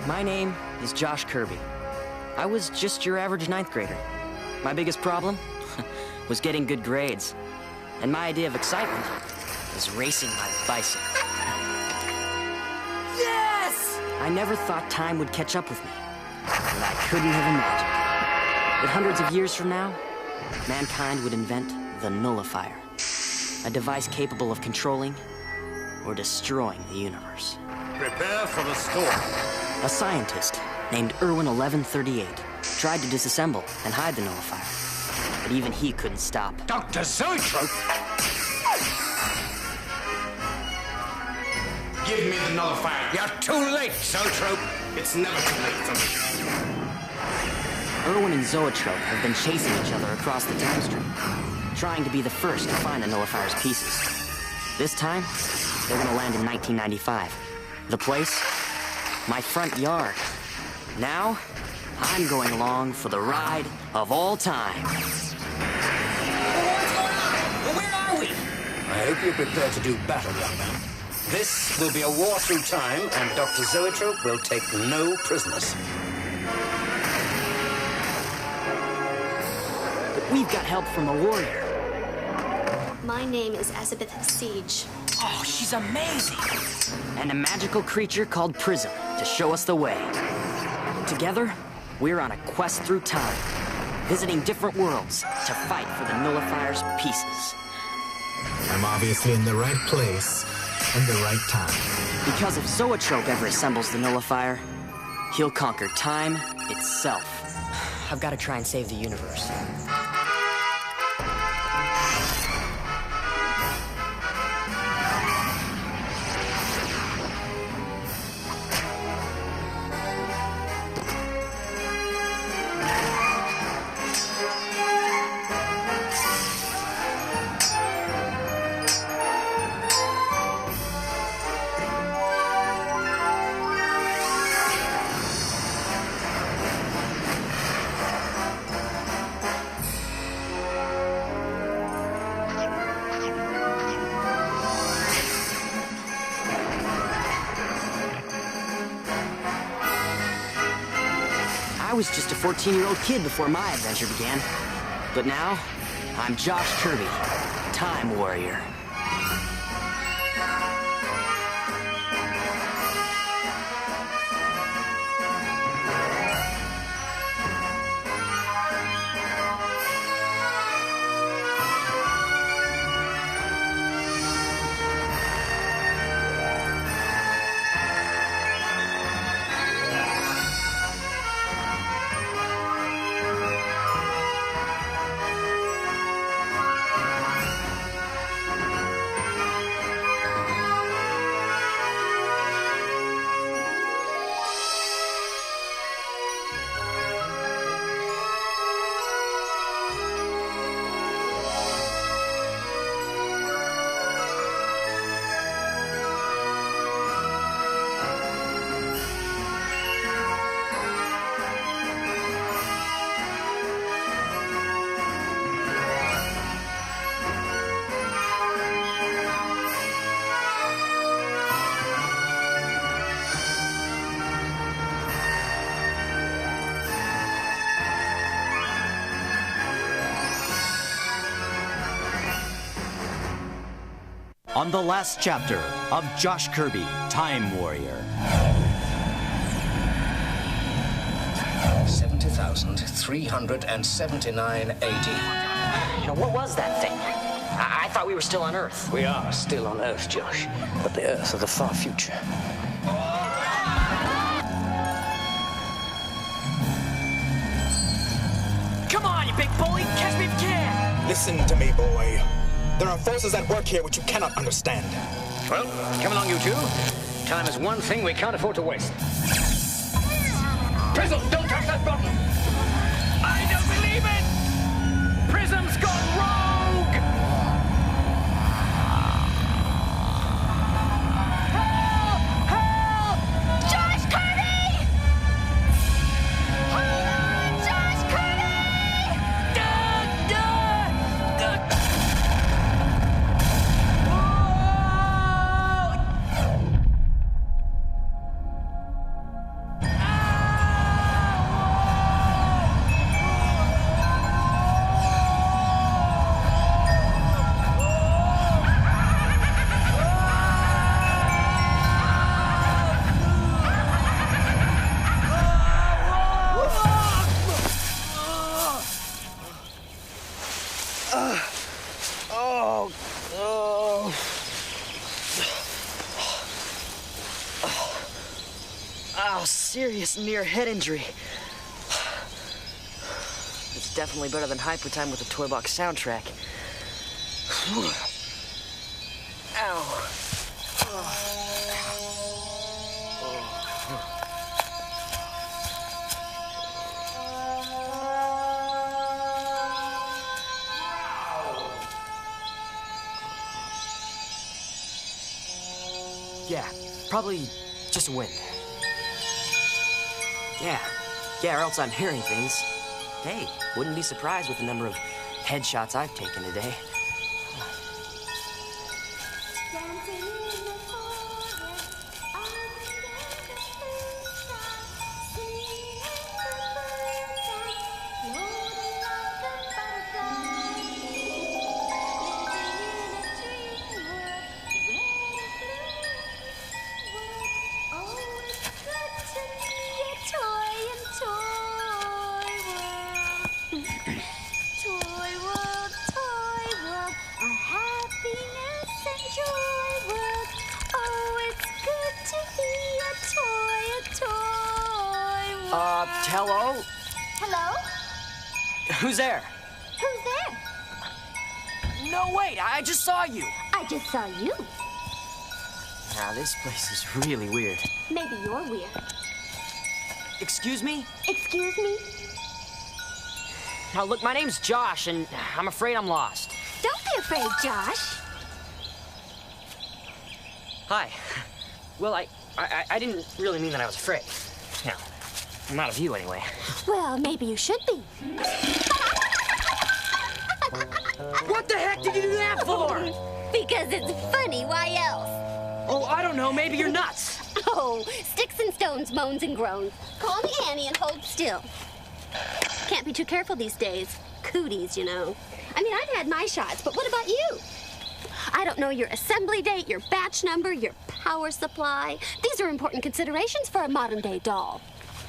My name is Josh Kirby. I was just your average 9th grader. My biggest problem was getting good grades. And my idea of excitement was racing my bicycle. Yes! I never thought time would catch up with me. But I couldn't have imagined that hundreds of years from now, mankind would invent the nullifier. A device capable of controlling or destroying the universe. Prepare for the storm. A scientist named Irwin 1138 tried to disassemble and hide the nullifier, but even he couldn't stop. Dr. Zoetrope! Give me the nullifier. You're too late, Zoetrope. It's never too late for me. Irwin and Zoetrope have been chasing each other across the time stream, trying to be the first to find the nullifier's pieces. This time, they're gonna land in 1995. The place? My front yard. Now, I'm going along for the ride of all time. What's going on? Where are we? I hope you're prepared to do battle, young man. This will be a war through time, and Dr. Zoetrope will take no prisoners. But we've got help from a warrior. My name is Elizabeth Siege. Oh, she's amazing! And a magical creature called Prism to show us the way. Together, we're on a quest through time, visiting different worlds to fight for the nullifier's pieces. I'm obviously in the right place and the right time. Because if Zoetrope ever assembles the nullifier, he'll conquer time itself. I've got to try and save the universe. I was just a 14-year-old kid before my adventure began. But now, I'm Josh Kirby, Time Warrior. On the last chapter of Josh Kirby, Time Warrior. 70,379.80. What was that thing? I thought we were still on Earth. We are still on Earth, Josh, but the Earth of the far future. Come on, you big bully! Catch me if you can! Listen to me, boy. There are forces at work here which you cannot understand. Well, come along, you two. Time is one thing we can't afford to waste. Prism, don't touch that button! I don't believe it! Prism's gone rogue! Help! Help! Josh Kirby! Hold on, Josh Kirby! Oh, serious near head injury. It's definitely better than hypertime with the toy box soundtrack. Ow. Yeah, probably just wind. Yeah, or else I'm hearing things. Hey, wouldn't be surprised with the number of headshots I've taken today. Hello? Hello? Who's there? Who's there? No, wait, I just saw you. I just saw you. Now, this place is really weird. Maybe you're weird. Excuse me? Excuse me? Now, look, my name's Josh, and I'm afraid I'm lost. Don't be afraid, Josh. Hi. Well, I didn't really mean that I was afraid. No, not of you, anyway. Well, maybe you should be. What the heck did you do that for? Because it's funny, why else? Oh, I don't know, maybe you're nuts. Oh, sticks and stones, moans and groans. Call me Annie and hold still. Can't be too careful these days. Cooties, you know. I mean, I've had my shots, but what about you? I don't know your assembly date, your batch number, your power supply. These are important considerations for a modern-day doll.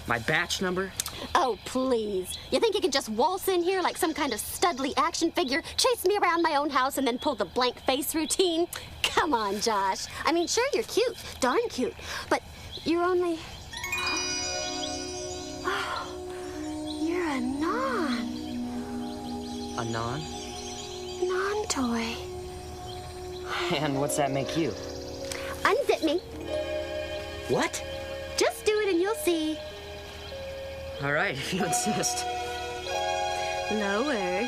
My batch number? Oh, please. You think you can just waltz in here like some kind of studly action figure, chase me around my own house, and then pull the blank face routine? Come on, Josh. I mean, sure, you're cute. Darn cute. But you're only... You're a non. A non? Non-toy. And what's that make you? Unzip me. What? Just do it and you'll see. All right, if you insist. Lower.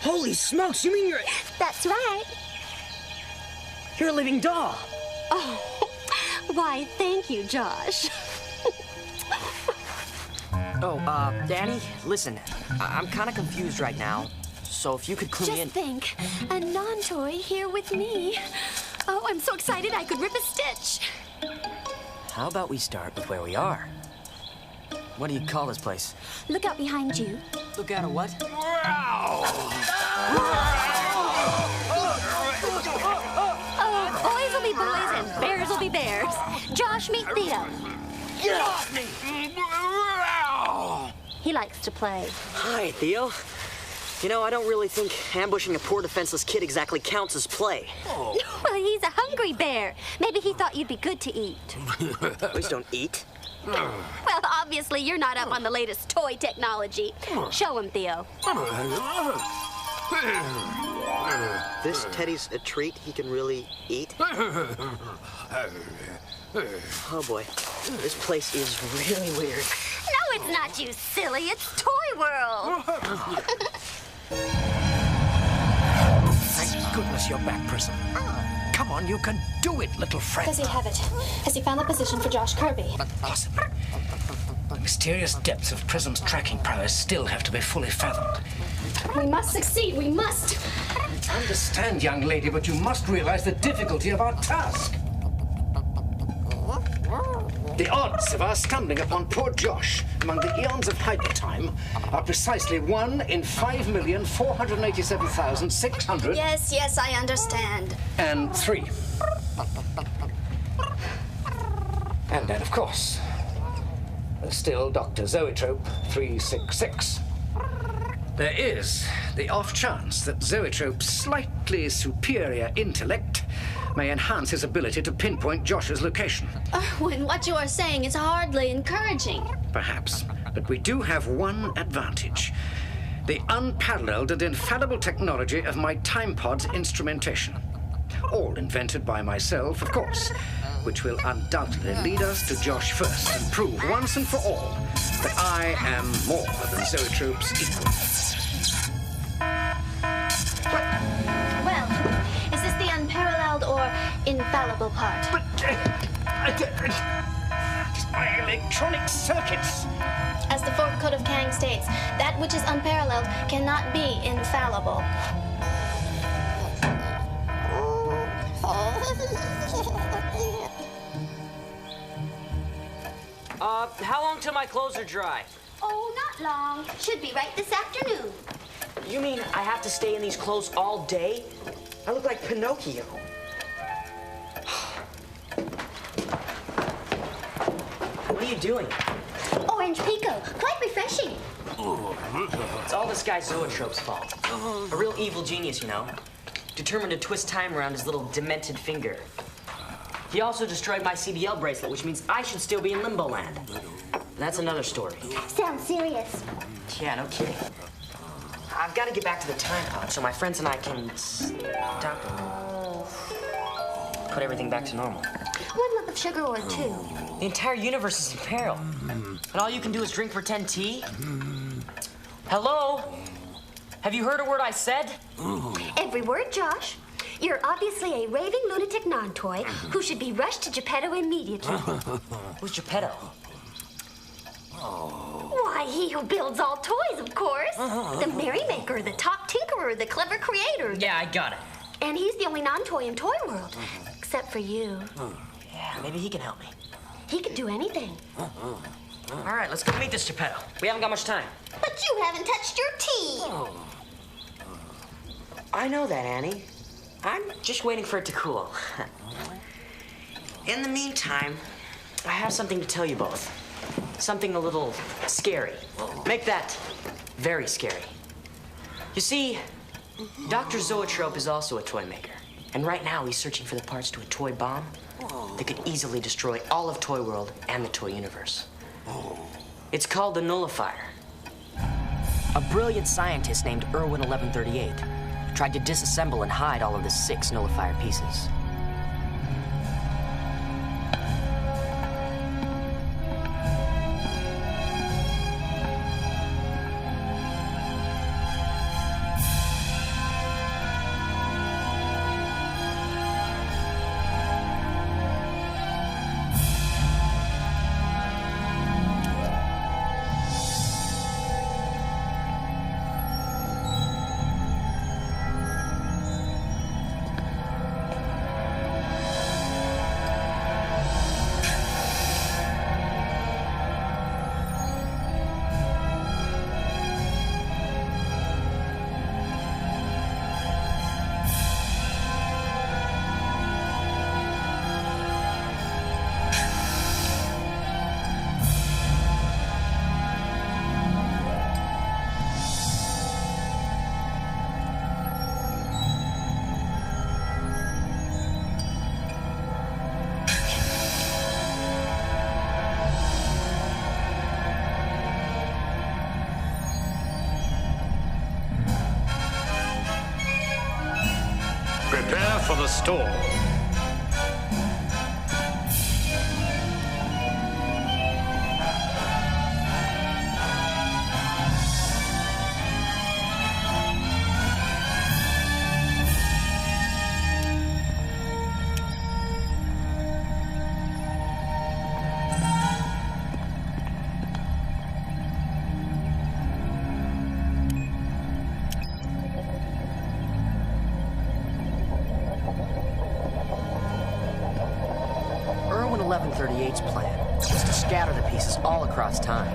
Holy smokes, you mean That's right. you're a living doll? Oh, why, thank you, Josh. Oh, Danny, listen, I'm kind of confused right now. So if you could clue me in... Just think, a non-toy here with me. Oh, I'm so excited I could rip a stitch. How about we start with where we are? What do you call this place? Look out behind you. Look out at what? Oh, boys will be boys and bears will be bears. Josh, meet Theo. Get off me! He likes to play. Hi, Theo. You know, I don't really think ambushing a poor defenseless kid exactly counts as play. Well, he's a hungry bear. Maybe he thought you'd be good to eat. Please don't eat. Well, obviously, you're not up on the latest toy technology. Show him, Theo. This Teddy's a treat he can really eat? Oh, boy. This place is really weird. No, it's not, you silly. It's Toyworld. Thank goodness you're back, Prism. Come on, you can do it, little friend. Does he have it? Has he found the position for Josh Kirby? Possibly. The mysterious depths of Prism's tracking prowess still have to be fully fathomed. We must succeed. We must. Understand, young lady, but you must realize the difficulty of our task. The odds of our stumbling upon poor Josh among the eons of hypertime are precisely 1 in 5,487,600. Yes, I understand. And 3. And then, of course, there's still Dr. Zoetrope 366. There is the off chance that Zoetrope's slightly superior intellect may enhance his ability to pinpoint Josh's location. When what you are saying is hardly encouraging. Perhaps, but we do have one advantage. The unparalleled and infallible technology of my time pod's instrumentation. All invented by myself, of course, which will undoubtedly lead us to Josh first and prove once and for all that I am more than Zoetrope's equal. Well, is this the unparalleled or infallible part? But my electronic circuits. As the Fourth Code of Kang states, that which is unparalleled cannot be infallible. How long till my clothes are dry? Oh, not long. Should be right this afternoon. You mean I have to stay in these clothes all day? I look like Pinocchio. What are you doing? Orange Pico. Quite refreshing. It's all this guy Zoetrope's fault. A real evil genius, you know. Determined to twist time around his little demented finger. He also destroyed my CBL bracelet, which means I should still be in Limbo Land. That's another story. Sounds serious. Yeah, no kidding. I've got to get back to the time pod so my friends and I can put everything back to normal. 1 lump of sugar or 2. The entire universe is in peril. And all you can do is drink pretend tea? Hello? Have you heard a word I said? Every word, Josh. You're obviously a raving lunatic non-toy who should be rushed to Geppetto immediately. Who's Geppetto? Why, he who builds all toys, of course. The merrymaker, the top tinkerer, the clever creator. Yeah, I got it. And he's the only non-toy in Toyworld. Except for you. Yeah, maybe he can help me. He could do anything. All right, let's go meet this Geppetto. We haven't got much time. But you haven't touched your tea. I know that, Annie. I'm just waiting for it to cool. In the meantime, I have something to tell you both. Something a little scary. Make that very scary. You see, Dr. Zoetrope is also a toy maker. And right now he's searching for the parts to a toy bomb that could easily destroy all of Toyworld and the toy universe. It's called the Nullifier. A brilliant scientist named Irwin 1138 tried to disassemble and hide all of the 6 Nullifier pieces. Prepare for the storm. Irwin 1138's plan was to scatter the pieces all across time.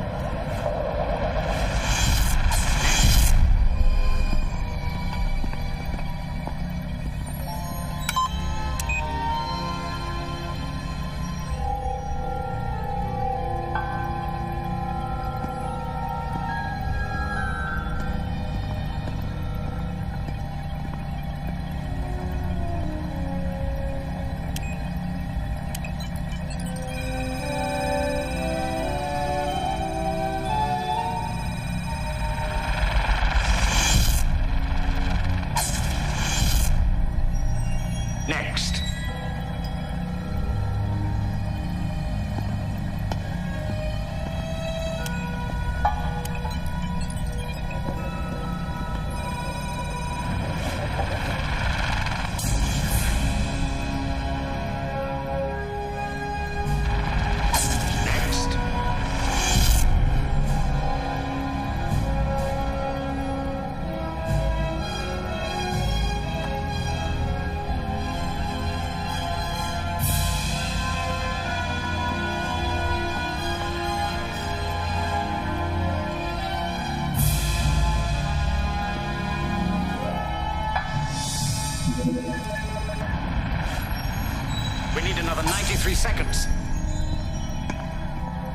3 seconds.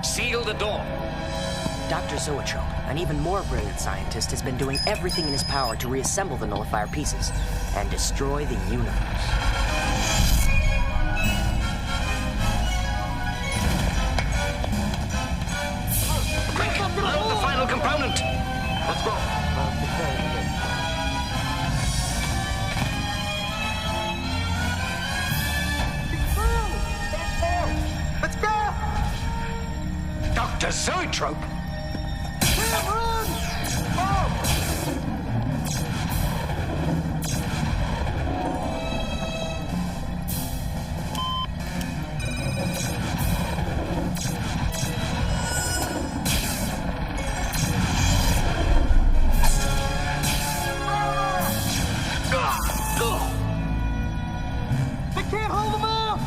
Seal the door. Dr. Zoetrope, an even more brilliant scientist, has been doing everything in his power to reassemble the nullifier pieces and destroy the universe. Quick, load the final component. Let's go. Let's go! Dr. Zoetrope? I can't hold them off!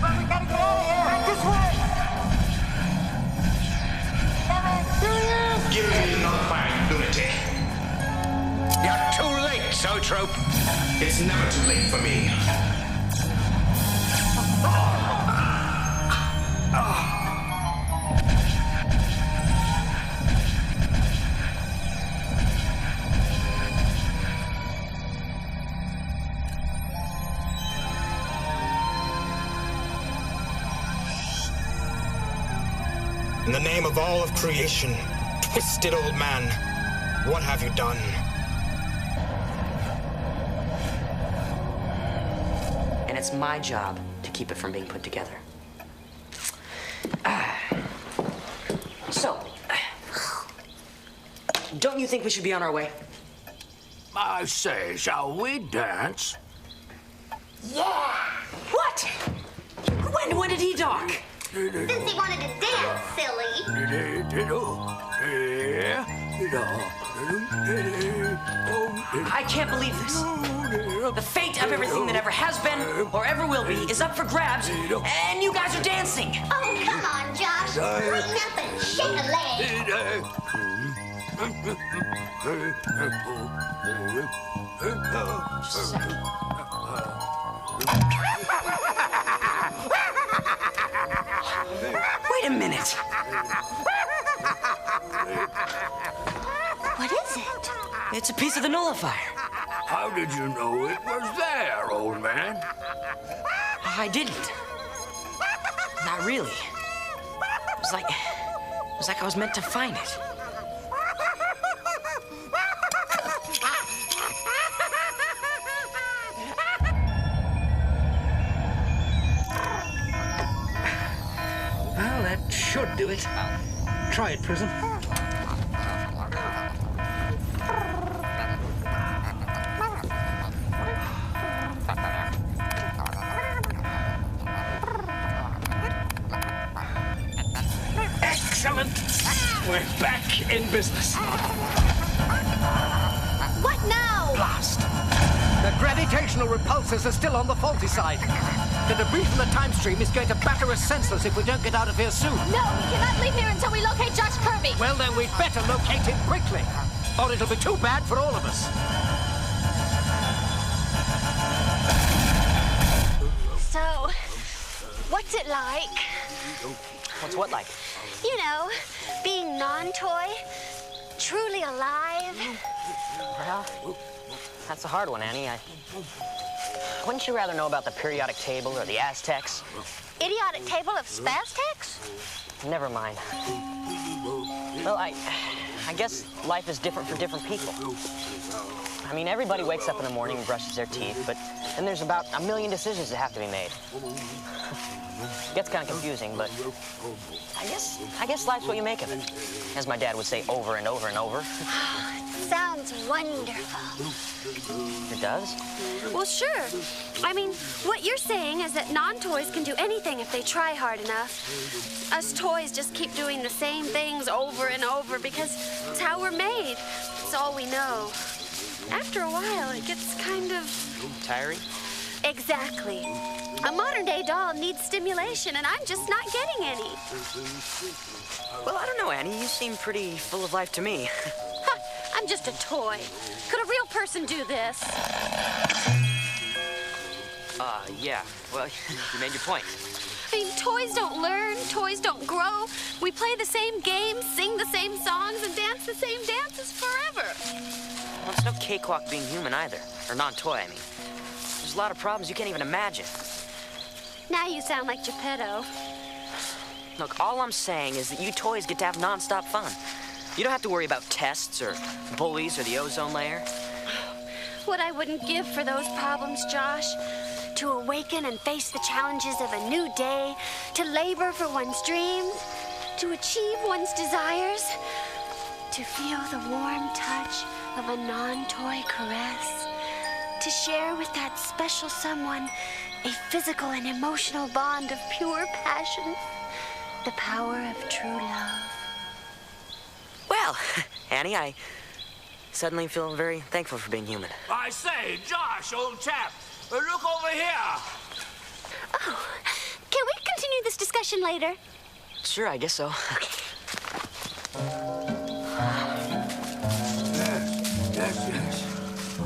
But we gotta get out of here! Right this way! Here he is! Give me nullifier lunatic. You're too late, Zoetrope. It's never too late for me. In the name of all of creation, twisted old man, what have you done? And it's my job to keep it from being put together. So, don't you think we should be on our way? I say, shall we dance? Yeah! What? When did he talk? Since he wanted to dance, silly. I can't believe this. The fate of everything that ever has been or ever will be is up for grabs, and you guys are dancing. Oh, come on, Josh. Lighten up and shake a leg. Wait a minute. What is it? It's a piece of the nullifier. How did you know it was there, old man? I didn't. Not really. It was like I was meant to find it. Well, that should do it. Try it, Prism. Excellent! We're back in business. What now? Blast! The gravitational repulsors are still on the faulty side. The debris from the time stream is going to batter us senseless if we don't get out of here soon. No, we cannot leave here until we locate Josh Kirby. Well, then we'd better locate him quickly, or it'll be too bad for all of us. So, what's it like? What's what like? You know, being non-toy, truly alive. Well, that's a hard one, Annie. Wouldn't you rather know about the periodic table or the Aztecs? Idiotic table of spastics? Never mind. Well, I guess life is different for different people. I mean, everybody wakes up in the morning and brushes their teeth, but then there's about a million decisions that have to be made. It gets kind of confusing, but I guess life's what you make of it. As my dad would say over and over and over. Sounds wonderful. It does? Well, sure. I mean, what you're saying is that non-toys can do anything if they try hard enough. Us toys just keep doing the same things over and over because it's how we're made. It's all we know. After a while, it gets kind of... Tiring? Exactly. A modern-day doll needs stimulation, and I'm just not getting any. Well, I don't know, Annie. You seem pretty full of life to me. Huh, I'm just a toy. Could a real person do this? Yeah. Well, you made your point. I mean, toys don't learn, toys don't grow. We play the same games, sing the same songs, and dance the same dances forever. Well, it's no cakewalk being human either. Or non-toy, I mean. There's a lot of problems you can't even imagine. Now you sound like Geppetto. Look, all I'm saying is that you toys get to have non-stop fun. You don't have to worry about tests or bullies or the ozone layer. What I wouldn't give for those problems, Josh. To awaken and face the challenges of a new day, to labor for one's dreams, to achieve one's desires, to feel the warm touch of a non-toy caress, to share with that special someone a physical and emotional bond of pure passion, the power of true love. Well, Annie, I suddenly feel very thankful for being human. I say, Josh, old chap, look over here. Oh, can we continue this discussion later? Sure, I guess so. Yes.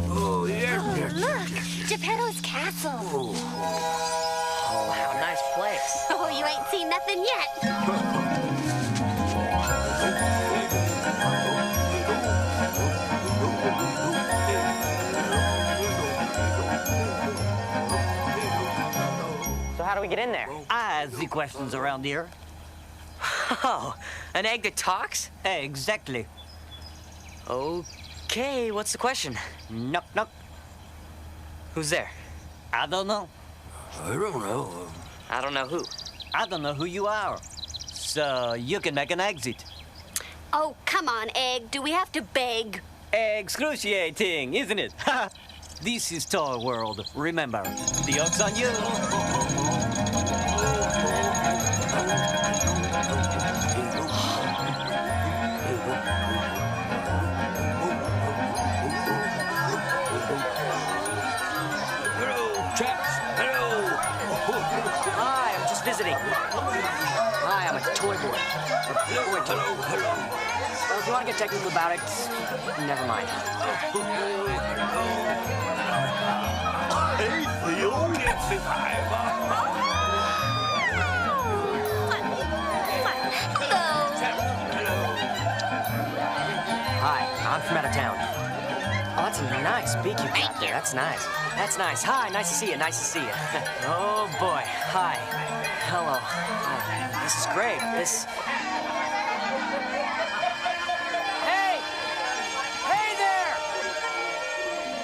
Oh, yes. Look, Geppetto's castle. Oh, wow, nice place. Oh, you ain't seen nothing yet. So how do we get in there? I ask the questions around here. Oh, an egg that talks? Exactly. Okay, what's the question? Knock, knock. Who's there? I don't know. I don't know. I don't know who. I don't know who you are. So you can make an exit. Oh, come on, Egg. Do we have to beg? Excruciating, isn't it? This is Toyworld. Remember, the joke's on you. Hi, I'm just visiting. Hi, I'm a toy boy. Well, if you want to get technical about it, never mind. Hi, I'm from out of town. Oh, that's a nice beak you got there. That's nice. That's nice. Hi, nice to see you. Nice to see you. Oh, boy. Hi. Hello. Oh, this is great. Hey! Hey there!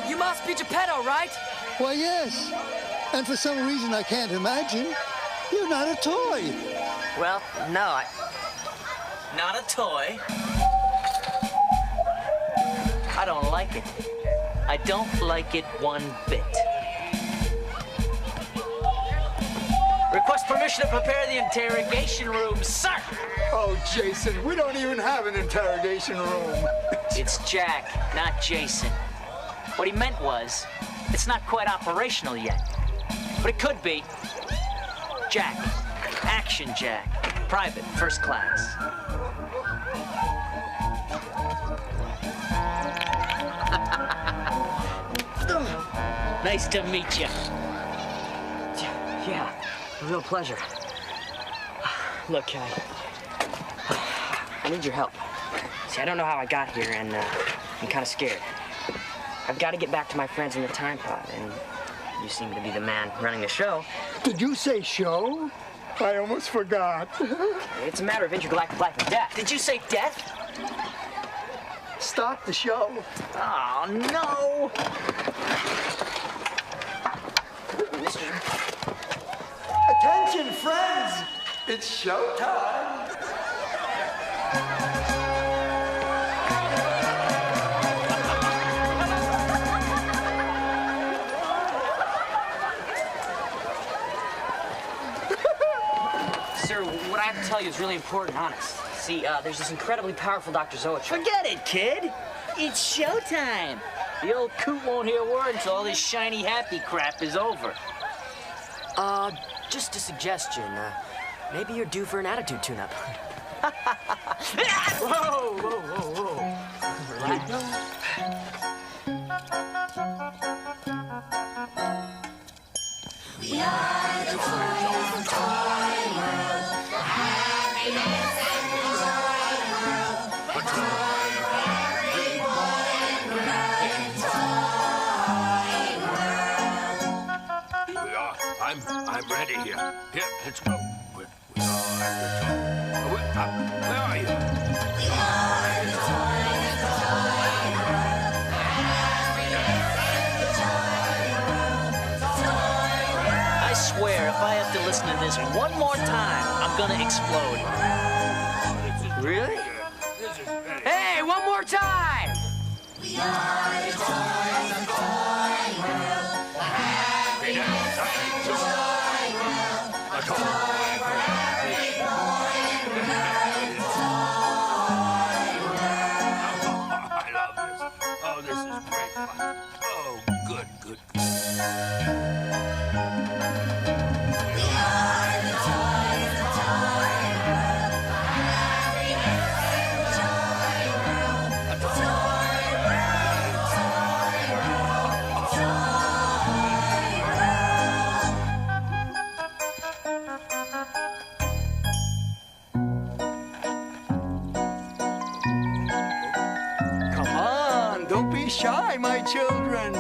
You must be Geppetto, right? Why, yes. And for some reason I can't imagine, you're not a toy. Well, no, not a toy. I don't like it. I don't like it one bit. Request permission to prepare the interrogation room, sir! Oh, Jason, we don't even have an interrogation room. It's Jack, not Jason. What he meant was, it's not quite operational yet. But it could be. Jack. Action Jack. Private, first class. Nice to meet you. Yeah, a real pleasure. Look, I need your help. See, I don't know how I got here, and I'm kind of scared. I've got to get back to my friends in the time pod, and you seem to be the man running the show. Did you say show? I almost forgot. It's a matter of intergalactic life and death. did you say death? Start the show. Oh, no! Attention, friends! It's showtime. Sir, what I have to tell you is really important, honest. See, there's this incredibly powerful Dr. Zoetrope. Forget it, kid. It's showtime. The old coot won't hear a word until all this shiny happy crap is over. Just a suggestion. Maybe you're due for an attitude tune-up. Whoa, whoa, whoa, whoa. Relax. Yeah, let's go. We are the toy. Where are you? I swear, if I have to listen to this one more time, I'm gonna explode. Really? Hey, one more time! We are the toys of Toyworld. A happy Toyworld. A toy for every boy and girl. Toyworld. I love this. Oh, this is great fun. Oh, good, good, good. We are the toys of Toyworld. A happy Toyworld. A Toyworld. Toyworld. Come on, don't be shy, my children.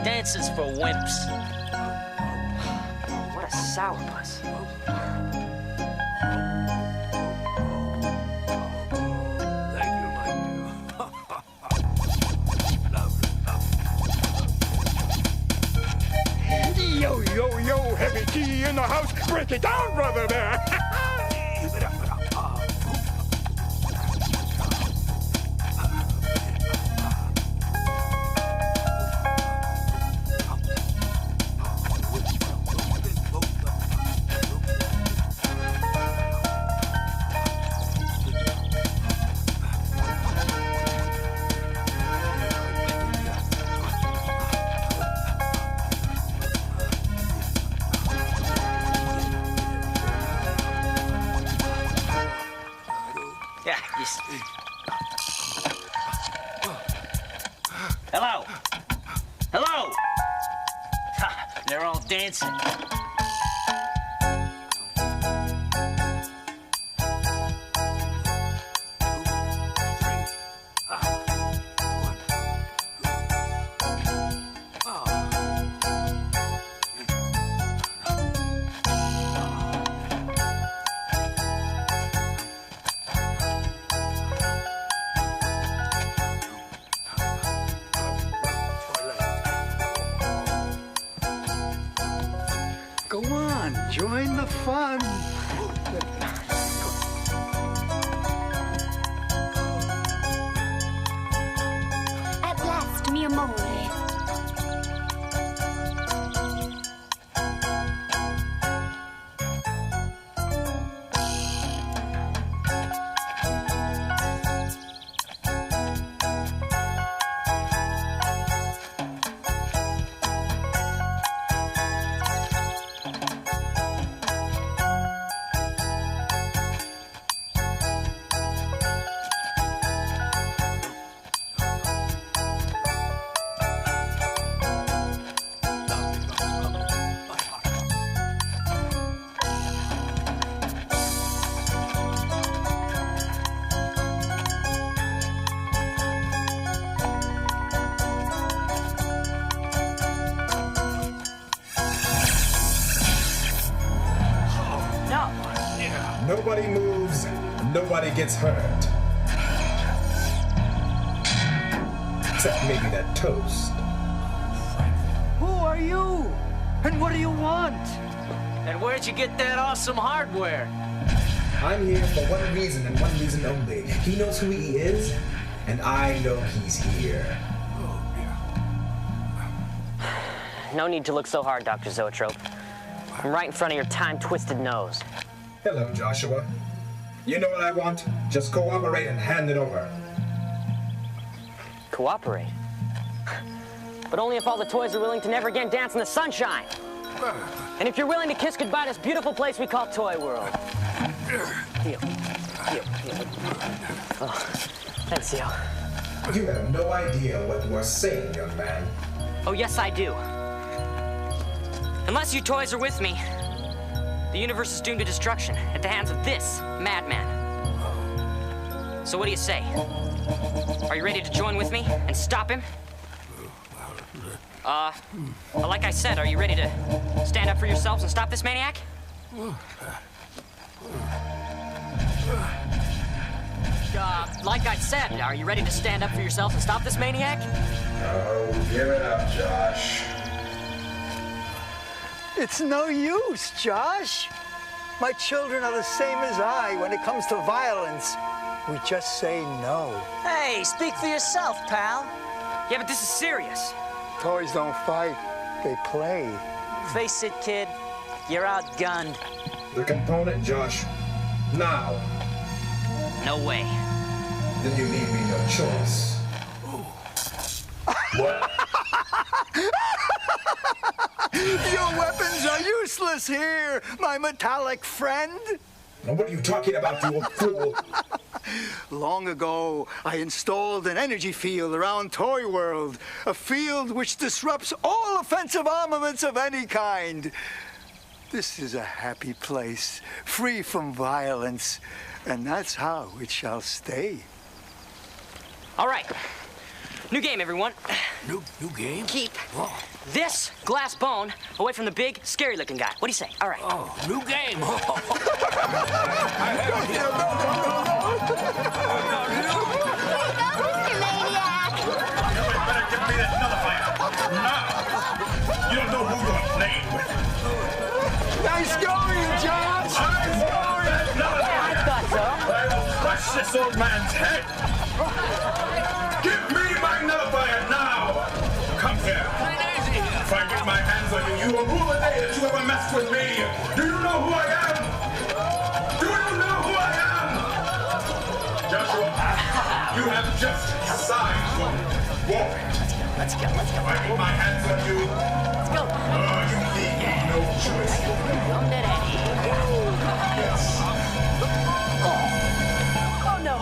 Dances for wimps. What a sourpuss. Thank you, my dear. Lovely, lovely. Yo, yo, yo, heavy key in the house. Break it down, brother there. Yeah, Hello? Hello? Ha, they're all dancing. Go on, join the fun. At last, mio amore. Nobody moves, nobody gets hurt. Except maybe that toast. Who are you? And what do you want? And where'd you get that awesome hardware? I'm here for one reason and one reason only. He knows who he is, and I know he's here. No need to look so hard, Dr. Zoetrope. I'm right in front of your time-twisted nose. Hello, Joshua. You know what I want? Just cooperate and hand it over. Cooperate? But only if all the toys are willing to never again dance in the sunshine. And if you're willing to kiss goodbye to this beautiful place we call Toyworld. Deal. Oh, thanks, Theo. You have no idea what you are saying, young man. Oh, yes, I do. Unless you toys are with me, the universe is doomed to destruction at the hands of this madman. So what do you say? Are you ready to join with me and stop him? Like I said, are you ready to stand up for yourselves and stop this maniac? Like I said, are you ready to stand up for yourselves and stop this maniac? Oh, give it up, Josh. It's no use, Josh. My children are the same as I when it comes to violence. We just say no. Hey, speak for yourself, pal. Yeah, but this is serious. Toys don't fight, they play. Face it, kid. You're outgunned. The component, Josh. Now. No way. Then you leave me no choice. What? Your weapons are useless here, my metallic friend. Now what are you talking about, you old fool? Long ago, I installed an energy field around Toyworld, a field which disrupts all offensive armaments of any kind. This is a happy place, free from violence, and that's how it shall stay. All right. New game, everyone. New game? Keep this glass bone away from the big, scary-looking guy. What do you say? All right. Oh, new game. You don't know who you're playing with. Nice going, Josh! Nice going! I thought so. I will crush this old man's head. Give me my nullifier now! Come here. If I get my hands on you, you will rue the day that you ever messed with me. Do you know who I am? Do you know who I am? Joshua, you have just signed your warrant. Let's go. If I get my hands on you, Let's go. you leave no choice. Yes. Oh, no.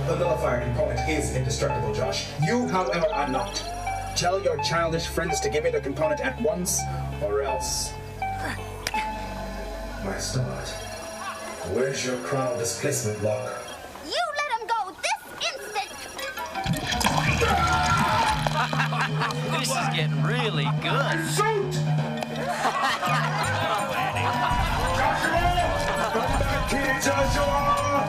The nullifier component is indestructible, Josh. You, however, are not. Tell your childish friends to give me the component at once, or else. My stars. Where's your crown displacement block? You let him go this instant! This is getting really good. Shoot! Joshua!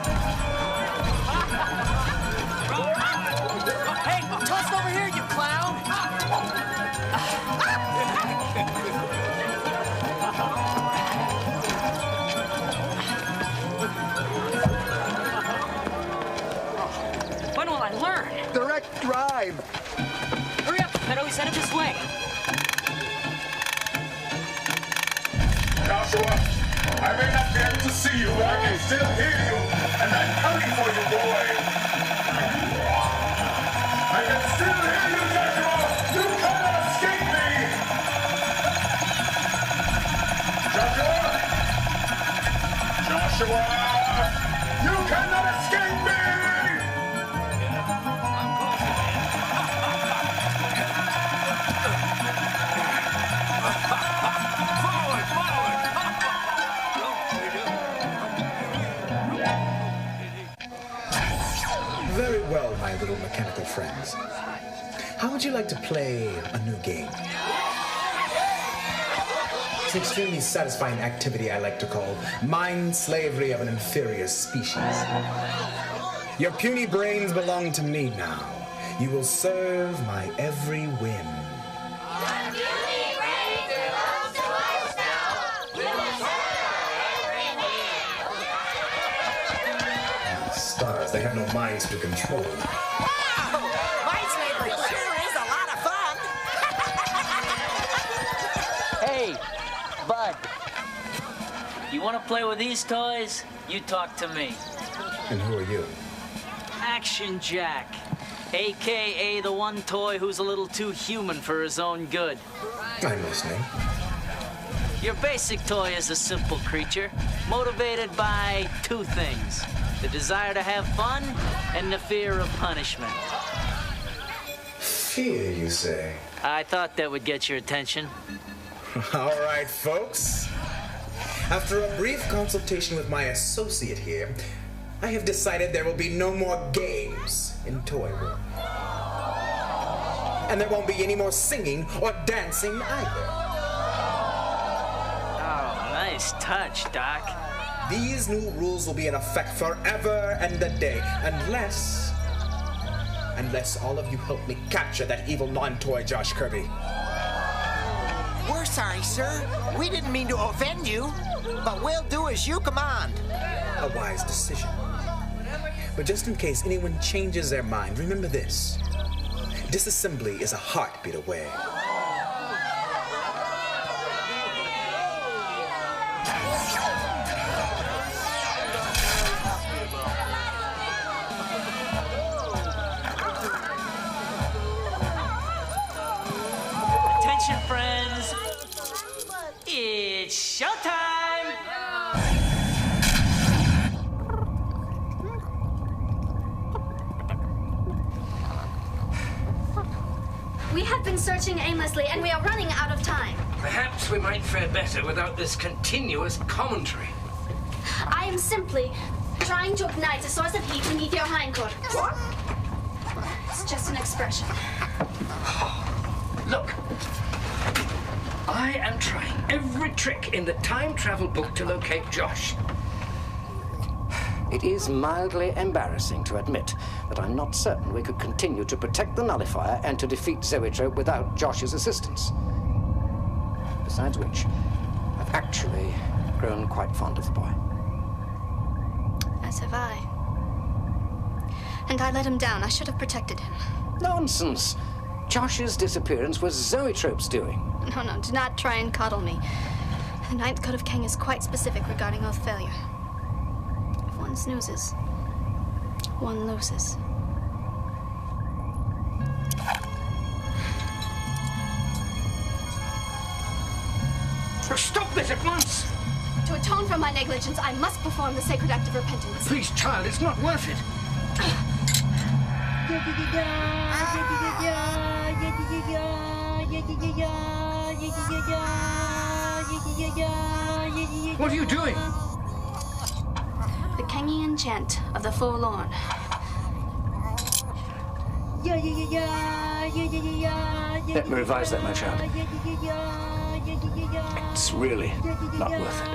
Hey, toss it over here, you clown! When will I learn? Direct drive. Hurry up. I'd always said it this way. Joshua, I may not be able to see you, but I can still hear you, and I'm coming for you, boy. I can still hear you, Joshua. You cannot escape me. Joshua, you cannot escape me. Very well, my little mechanical friends. How would you like to play a new game? It's an extremely satisfying activity I like to call mind slavery of an inferior species. Your puny brains belong to me now. You will serve my every whim. Stars, they have no minds to control. Mind slavery sure is a lot of fun. You want to play with these toys? You talk to me. And who are you? Action Jack, a.k.a. the one toy who's a little too human for his own good. I'm listening. Your basic toy is a simple creature, motivated by two things: the desire to have fun and the fear of punishment. Fear, you say? I thought that would get your attention. All right, folks. After a brief consultation with my associate here, I have decided there will be no more games in Toyworld. And there won't be any more singing or dancing either. Oh, nice touch, Doc. These new rules will be in effect forever and a day, unless all of you help me capture that evil non-toy Josh Kirby. We're sorry, sir. We didn't mean to offend you, but we'll do as you command. A wise decision. But just in case anyone changes their mind, remember this. Disassembly is a heartbeat away. Attention, friends. It's showtime! We have been searching aimlessly, and we are running out of time. Perhaps we might fare better without this continuous commentary. I am simply trying to ignite a source of heat beneath your hindquarters. What? It's just an expression. Look, I am trying every trick in the time travel book to locate Josh. It is mildly embarrassing to admit that I'm not certain we could continue to protect the nullifier and to defeat Zoetrope without Josh's assistance. Besides which, I've actually grown quite fond of the boy. As have I. And I let him down. I should have protected him. Nonsense! Josh's disappearance was Zoetrope's doing. No, do not try and coddle me. The Ninth Code of King is quite specific regarding oath failure. If one snoozes, one loses. Stop this at once! To atone for my negligence, I must perform the sacred act of repentance. Please, child, it's not worth it. What are you doing? The Kengian chant of the forlorn. Let me revise that, my child. It's really not worth it.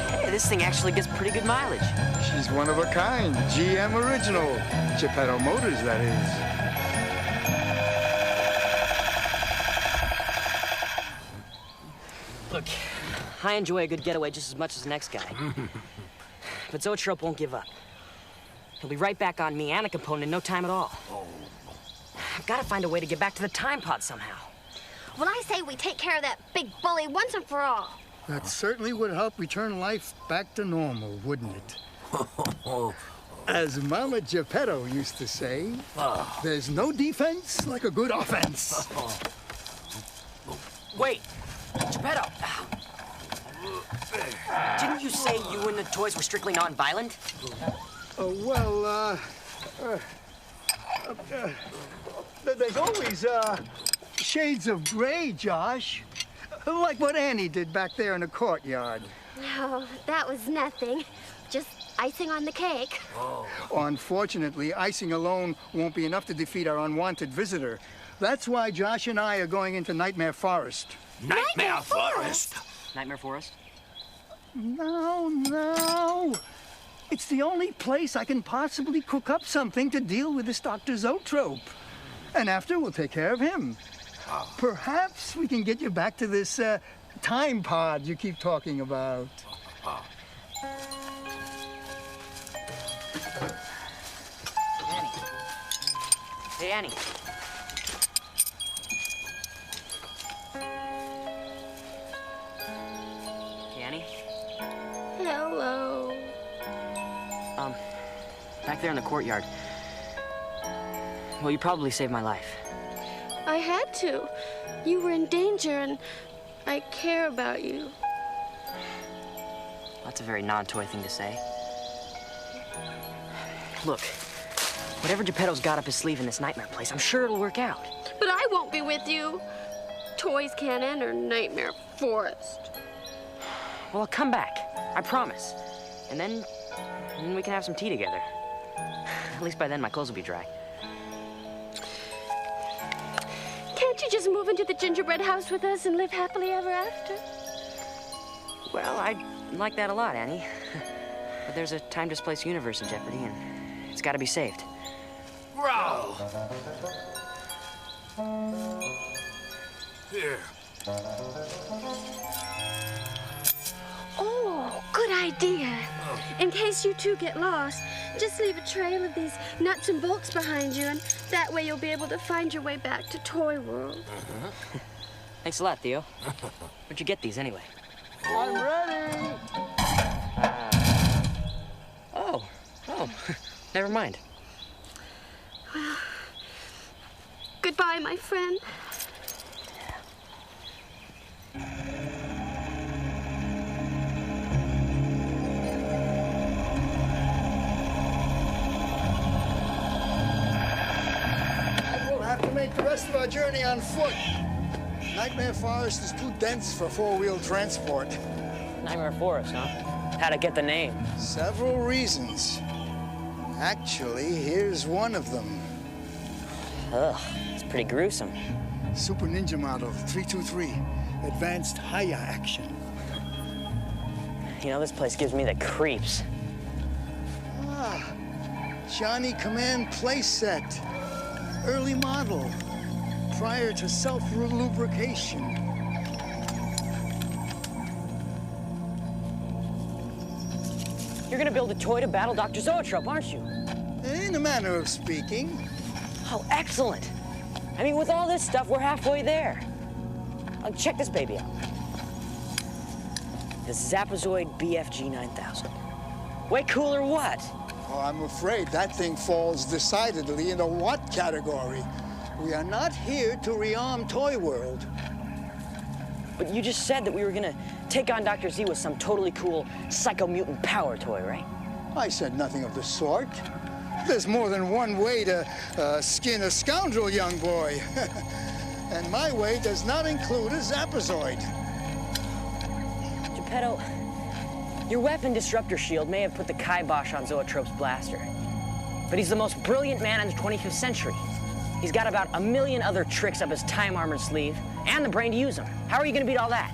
Hey, this thing actually gets pretty good mileage. She's one of a kind. GM original. Geppetto Motors, that is. Look, I enjoy a good getaway just as much as the next guy. But Zoetrope won't give up. He'll be right back on me and a component in no time at all. I've got to find a way to get back to the time pod somehow. Well, I say we take care of that big bully once and for all. That certainly would help return life back to normal, wouldn't it? As Mama Geppetto used to say, there's no defense like a good offense. Wait, Geppetto. Didn't you say you and the toys were strictly non-violent? There's always, shades of gray, Josh. Like what Annie did back there in the courtyard. Oh, that was nothing. Just icing on the cake. Unfortunately, icing alone won't be enough to defeat our unwanted visitor. That's why Josh and I are going into Nightmare Forest. Nightmare Forest? Nightmare Forest? No. It's the only place I can possibly cook up something to deal with this Dr. Zoetrope. And after, we'll take care of him. Perhaps we can get you back to this time pod you keep talking about. Annie. Hey, Annie. back there in the courtyard. Well, you probably saved my life. I had to. You were in danger, and I care about you. That's a very non-toy thing to say. Look, whatever Geppetto's got up his sleeve in this nightmare place, I'm sure it'll work out. But I won't be with you. Toys can't enter Nightmare Forest. Well, I'll come back. I promise. And then we can have some tea together. At least by then, my clothes will be dry. Can't you just move into the gingerbread house with us and live happily ever after? Well, I'd like that a lot, Annie. But there's a time-displaced universe in jeopardy, and it's got to be saved. Growl! Here. Oh, good idea. In case you two get lost, just leave a trail of these nuts and bolts behind you, and that way you'll be able to find your way back to Toyworld. Thanks a lot, Theo. Where'd you get these, anyway? I'm ready. Oh, never mind. Well, goodbye, my friend. We'll have to make the rest of our journey on foot. Nightmare Forest is too dense for four-wheel transport. Nightmare Forest, huh? How'd it get the name? Several reasons. Actually, here's one of them. Ugh, it's pretty gruesome. Super Ninja Model 323. Advanced Haya action. You know, this place gives me the creeps. Ah, Johnny Command playset. Early model. Prior to self-lubrication. You're gonna build a toy to battle Dr. Zoetrope, aren't you? In a manner of speaking. Oh, excellent. I mean, with all this stuff, we're halfway there. Check this baby out. The Zapazoid BFG 9000. Way cool or what? Oh, I'm afraid that thing falls decidedly in the what category. We are not here to rearm Toyworld. But you just said that we were gonna take on Dr. Z with some totally cool psycho-mutant power toy, right? I said nothing of the sort. There's more than one way to skin a scoundrel, young boy. And my way does not include a Zapazoid. Geppetto, your weapon disruptor shield may have put the kibosh on Zoetrope's blaster. But he's the most brilliant man in the 25th century. He's got about 1 million other tricks up his time-armored sleeve, and the brain to use them. How are you gonna beat all that?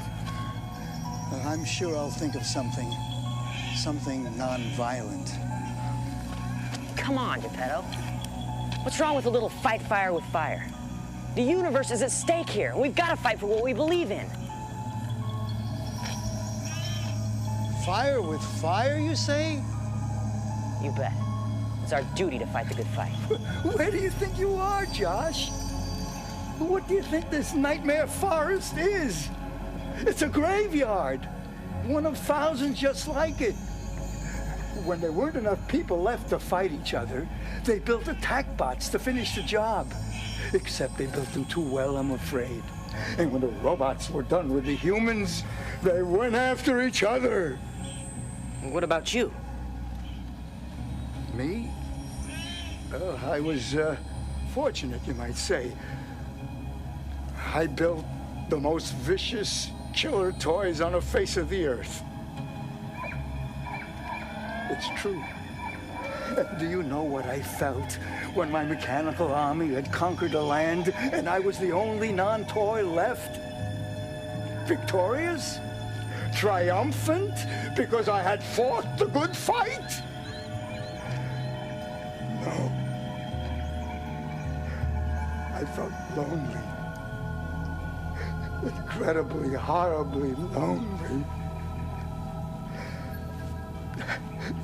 I'm sure I'll think of something. Something non-violent. Come on, Geppetto. What's wrong with a little fight fire with fire? The universe is at stake here, and we've got to fight for what we believe in. Fire with fire, you say? You bet. It's our duty to fight the good fight. Where do you think you are, Josh? What do you think this Nightmare Forest is? It's a graveyard. One of thousands just like it. When there weren't enough people left to fight each other, they built attack bots to finish the job. Except they built them too well, I'm afraid. And when the robots were done with the humans, they went after each other. What about you? Me? I was fortunate, you might say. I built the most vicious killer toys on the face of the earth. It's true. Do you know what I felt when my mechanical army had conquered the land and I was the only non-toy left? Victorious? Triumphant because I had fought the good fight? No. I felt lonely. Incredibly, horribly lonely.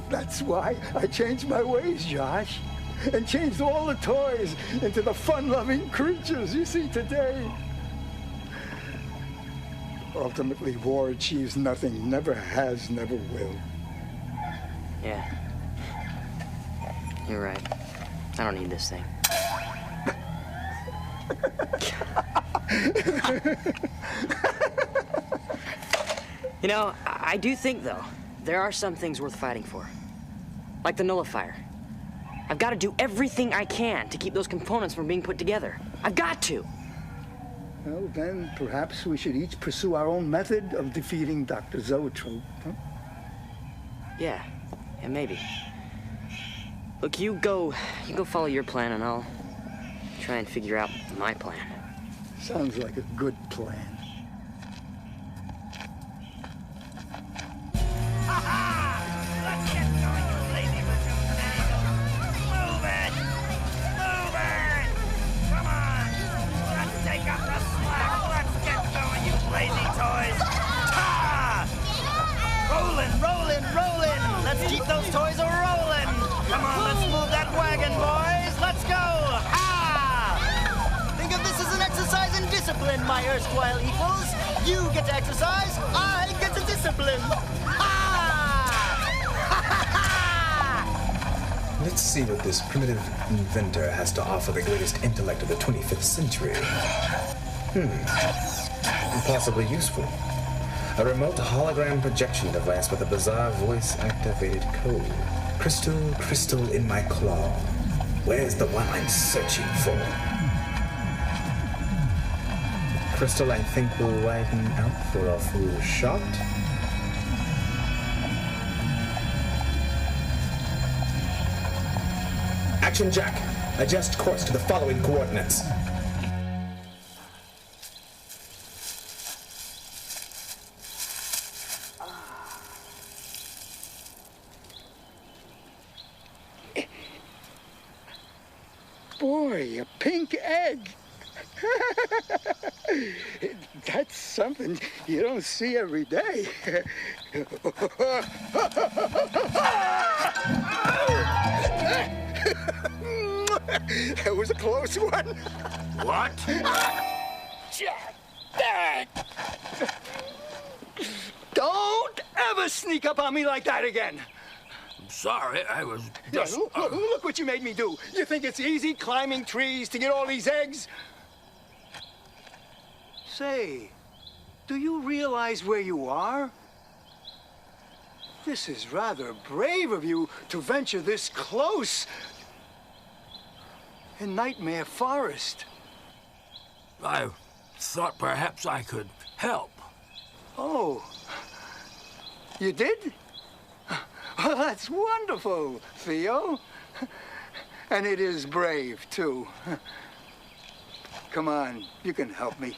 That's why I changed my ways, Josh, and changed all the toys into the fun-loving creatures you see today. Ultimately, war achieves nothing, never has, never will. Yeah. You're right. I don't need this thing. You know, I do think, though, there are some things worth fighting for. Like the nullifier. I've got to do everything I can to keep those components from being put together. I've got to. Well, then perhaps we should each pursue our own method of defeating Dr. Zoetrope, huh? Yeah, maybe. Look, you go follow your plan, and I'll try and figure out my plan. Sounds like a good plan. Let's get going, you lazy shenanigans. Move it! Move it! Come on! Let's take up the slack. Let's get going, you lazy toys. Ha! Rolling, rolling, rolling! Let's keep those toys a-rolling! Come on, let's move that wagon, boys! Let's go! Ha! Think of this as an exercise in discipline, my erstwhile equals. You get to exercise, I get to discipline. Let's see what this primitive inventor has to offer the greatest intellect of the 25th century. Possibly useful. A remote hologram projection device with a bizarre voice-activated code. Crystal in my claw. Where's the one I'm searching for? Crystal, I think, will widen out for a full shot. Action, Jack. Adjust course to the following coordinates. Boy, a pink egg. That's something you don't see every day. That was a close one. What? Jack! Don't ever sneak up on me like that again. I'm sorry, I was Yeah, just... look what you made me do. You think it's easy climbing trees to get all these eggs? Say, do you realize where you are? This is rather brave of you to venture this close in Nightmare Forest. I thought perhaps I could help. Oh, you did? Well, that's wonderful, Theo. And it is brave, too. Come on, you can help me.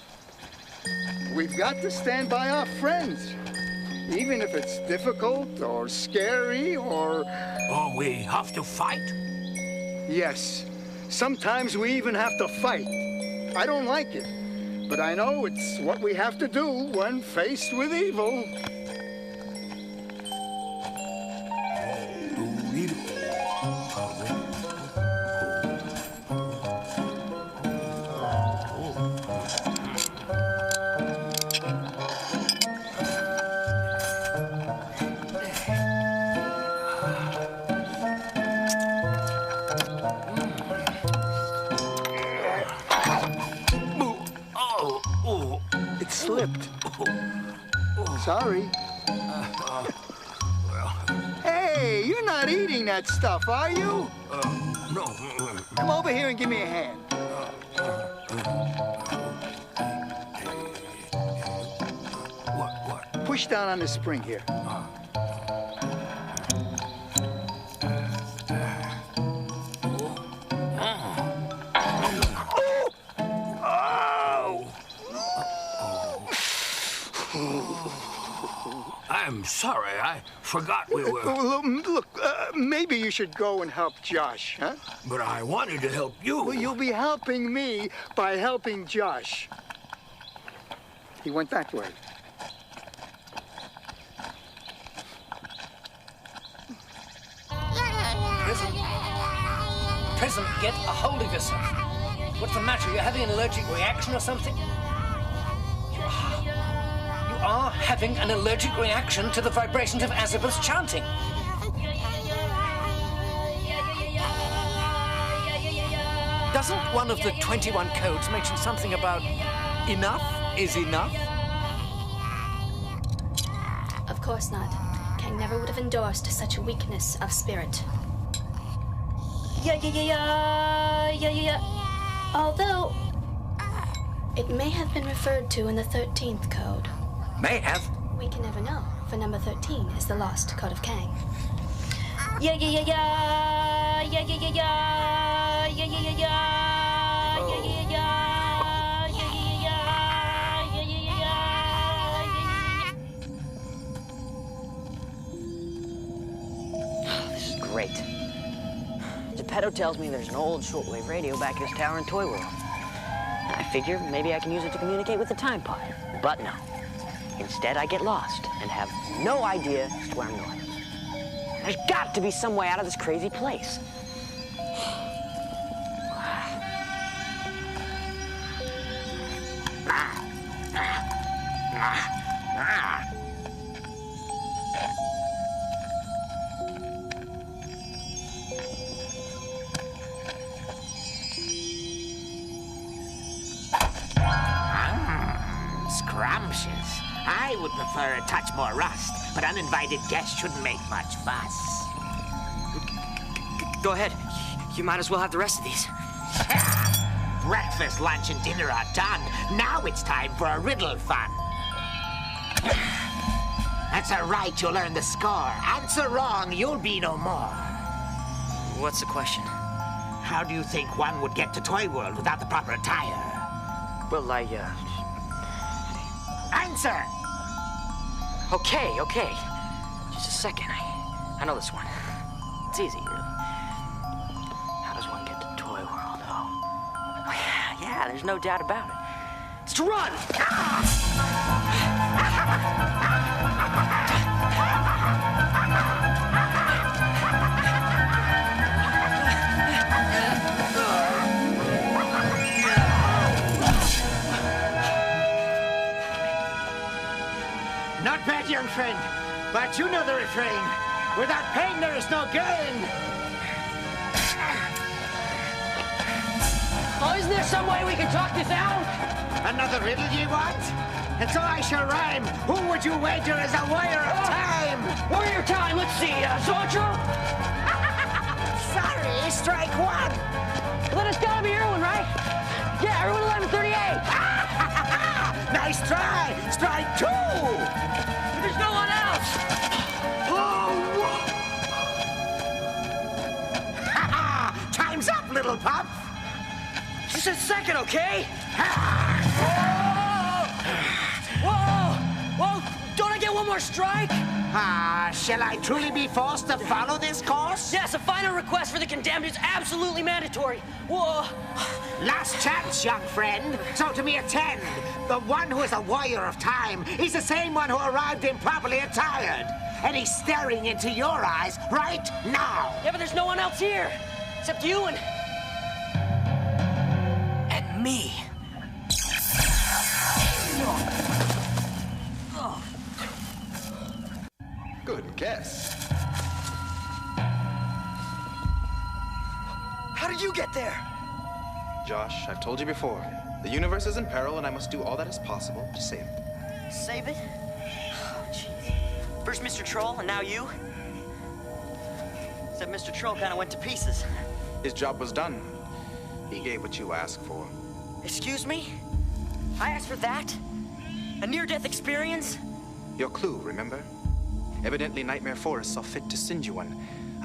We've got to stand by our friends, even if it's difficult or scary or... Oh, we have to fight? Yes. Sometimes we even have to fight. I don't like it, but I know it's what we have to do when faced with evil. It slipped. Sorry. Hey, you're not eating that stuff, are you? No. Come over here and give me a hand. What? Push down on the spring here. I'm sorry, I forgot we were... Look, maybe you should go and help Josh, huh? But I wanted to help you. Well, you'll be helping me by helping Josh. He went that way. Prism, get a hold of yourself. What's the matter? You're having an allergic reaction or something? You are having an allergic reaction to the vibrations of Azabeth's chanting. Doesn't one of the 21 codes mention something about enough is enough? Of course not. Kang never would have endorsed such a weakness of spirit. Yeah. Although, it may have been referred to in the 13th code. May have? We can never know, for number 13 is the lost code of Kang. This is great. Geppetto tells me there's an old shortwave radio back at his tower in Toyworld. I figure maybe I can use it to communicate with the time pod. But no. Instead, I get lost and have no idea as to where I'm going. There's got to be some way out of this crazy place. Scrumptious. I would prefer a touch more rust, but uninvited guests shouldn't make much fuss. Go ahead. You might as well have the rest of these. Breakfast, lunch, and dinner are done. Now it's time for a riddle fun. That's all right, you'll earn the score. Answer wrong, you'll be no more. What's the question? How do you think one would get to Toyworld without the proper attire? Well, Answer! Okay. Just a second. I know this one. It's easy, really. How does one get to Toyworld? Oh, yeah, there's no doubt about it. It's to run! Not bad, young friend, but you know the refrain. Without pain, there is no gain. Oh, isn't there some way we can talk this out? Another riddle you want? And so I shall rhyme. Who would you wager is a warrior of time? Warrior of time, let's see, Zortro? Sorry, strike one. Well, then it's gotta be Irwin, right? Yeah, Irwin 1138. Nice try. Strike two. There's no one else. Time's up, little pup. Just a second, okay? Whoa! Don't I get one more strike? Shall I truly be forced to follow this course? Yes, a final request for the condemned is absolutely mandatory. Whoa! Last chance, young friend. So to me attend. The one who is a warrior of time is the same one who arrived improperly attired. And he's staring into your eyes right now. Yeah, but there's no one else here. Except you and me. Good guess. How did you get there? Josh, I've told you before. The universe is in peril, and I must do all that is possible to save it. Save it? Oh, jeez. First Mr. Troll, and now you? Except Mr. Troll kind of went to pieces. His job was done. He gave what you asked for. Excuse me? I asked for that? A near-death experience? Your clue, remember? Evidently, Nightmare Forest saw fit to send you one,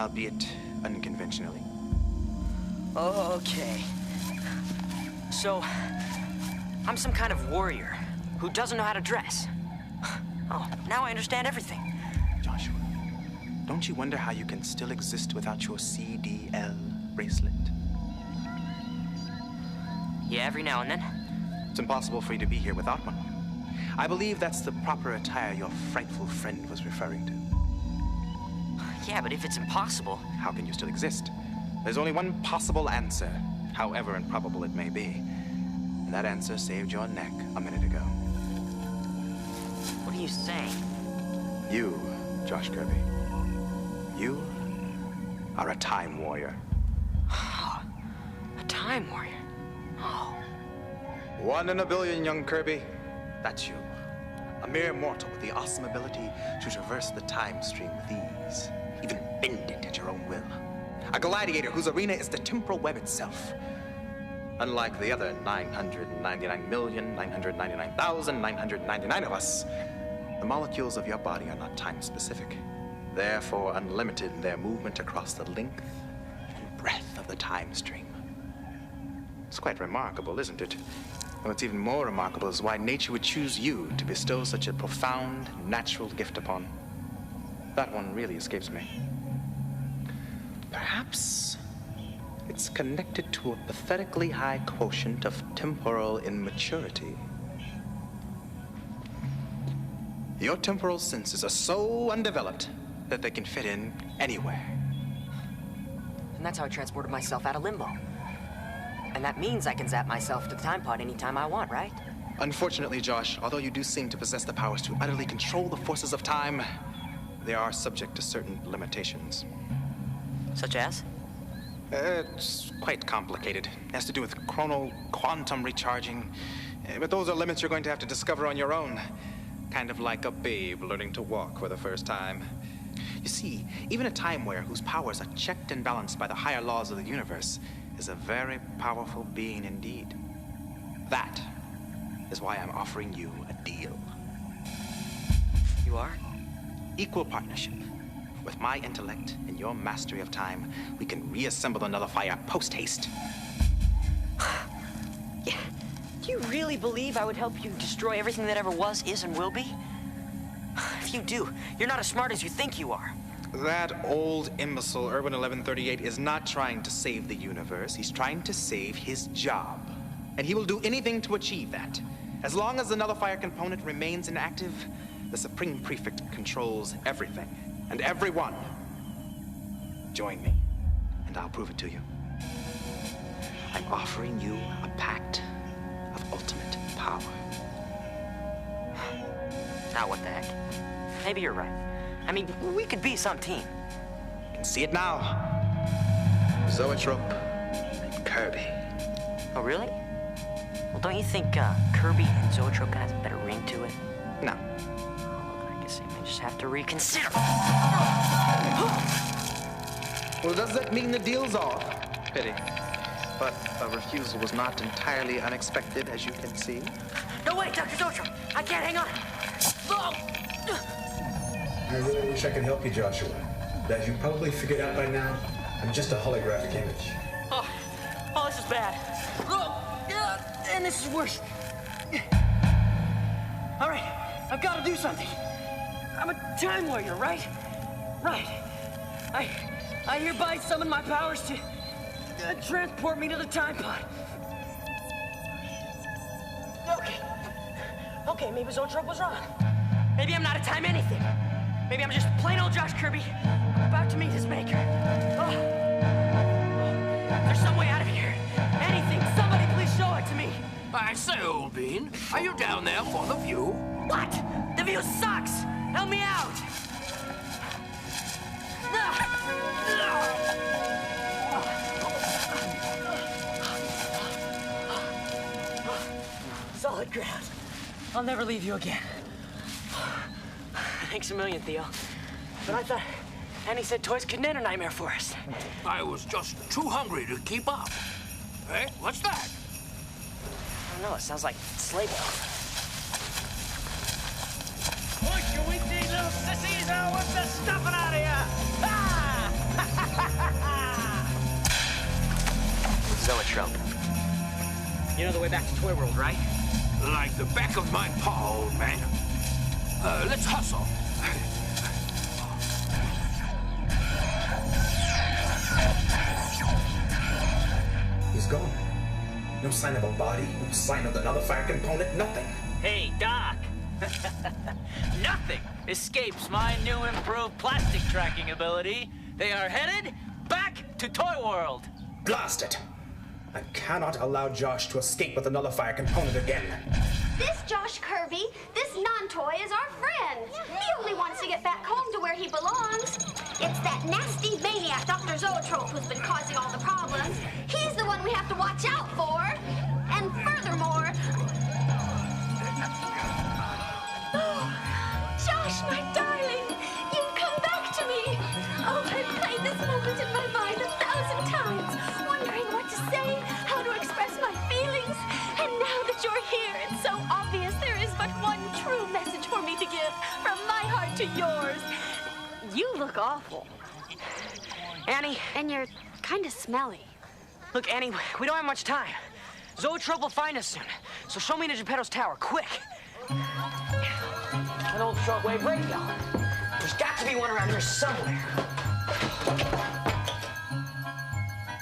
albeit unconventionally. Okay. So, I'm some kind of warrior who doesn't know how to dress. Oh, now I understand everything. Joshua, don't you wonder how you can still exist without your CDL bracelet? Yeah, every now and then. It's impossible for you to be here without one. I believe that's the proper attire your frightful friend was referring to. Yeah, but if it's impossible... How can you still exist? There's only one possible answer, however improbable it may be. And that answer saved your neck a minute ago. What are you saying? You, Josh Kirby. You are a time warrior. A time time warrior. Oh. 1 in a billion, young Kirby. That's you. A mere mortal with the awesome ability to traverse the time stream with ease. Even bend it at your own will. A gladiator whose arena is the temporal web itself. Unlike the other 999,999,999 of us, the molecules of your body are not time-specific. Therefore unlimited in their movement across the length and breadth of the time stream. It's quite remarkable, isn't it? And what's even more remarkable is why nature would choose you to bestow such a profound, natural gift upon. That one really escapes me. Perhaps it's connected to a pathetically high quotient of temporal immaturity. Your temporal senses are so undeveloped that they can fit in anywhere. And that's how I transported myself out of limbo. And that means I can zap myself to the time pod anytime I want, right? Unfortunately, Josh, although you do seem to possess the powers to utterly control the forces of time, they are subject to certain limitations. Such as? It's quite complicated. It has to do with quantum recharging. But those are limits you're going to have to discover on your own. Kind of like a babe learning to walk for the first time. You see, even a time warrior whose powers are checked and balanced by the higher laws of the universe is a very powerful being indeed. That is why I'm offering you a deal. You are? Equal partnership. With my intellect and your mastery of time, we can reassemble the nullifier post-haste. Yeah. Do you really believe I would help you destroy everything that ever was, is, and will be? If you do, you're not as smart as you think you are. That old imbecile, Urban 1138, is not trying to save the universe. He's trying to save his job. And he will do anything to achieve that. As long as the nullifier component remains inactive, the Supreme Prefect controls everything and everyone. Join me, and I'll prove it to you. I'm offering you a pact of ultimate power. Now what the heck? Maybe you're right. I mean, we could be some team. You can see it now. Zoetrope and Kirby. Oh, really? Well, don't you think Kirby and Zoetrope has a better ring to it? No. Well, I guess I may just have to reconsider. Well, does that mean the deal's off? Pity. But a refusal was not entirely unexpected, as you can see. No, wait, Dr. Zoetrope! I can't hang on! Oh. I really wish I could help you, Joshua. But as you probably figured out by now, I'm just a holographic image. Oh, this is bad. And this is worse. All right, I've got to do something. I'm a time warrior, right? Right. I hereby summon my powers to transport me to the time pod. Okay, maybe Zoetrope was wrong. Maybe I'm not a time anything. Maybe I'm just plain old Josh Kirby, about to meet his maker. Oh. There's some way out of here. Anything, somebody please show it to me. I say, old bean, are you down there for the view? What? The view sucks! Help me out! Solid ground. I'll never leave you again. Thanks a million, Theo. But I thought Annie said toys couldn't end a nightmare for us. I was just too hungry to keep up. Hey, what's that? I don't know, it sounds like sleigh bells. Push your weekday little sissies, or what's the stuffing out of ya? Ah! Zoetrope. You know the way back to Toyworld, right? Like the back of my paw, old man. Let's hustle. He's gone. No sign of a body, no sign of the nullifier component, nothing. Hey, Doc. Nothing escapes my new improved plastic tracking ability. They are headed back to Toyworld. Blast it! I cannot allow Josh to escape with the nullifier component again. This Josh Josh Kirby. This non-toy is our friend. He only wants to get back home to where he belongs. It's that nasty maniac, Dr. Zoetrope, who's been causing all the problems. He's the one we have to watch out for. And furthermore... Oh, Josh, my darling, you've come back to me. Oh, I've played this moment in my mind 1,000 times, wondering what to say, how to express my feelings. And now that you're here, it's so obvious there is but one true message for me to give, from my heart to yours. You look awful. Annie? And you're kind of smelly. Look, Annie, we don't have much time. Zoetrope will find us soon, so show me to Geppetto's tower, quick. An old shortwave radio. There's got to be one around here somewhere.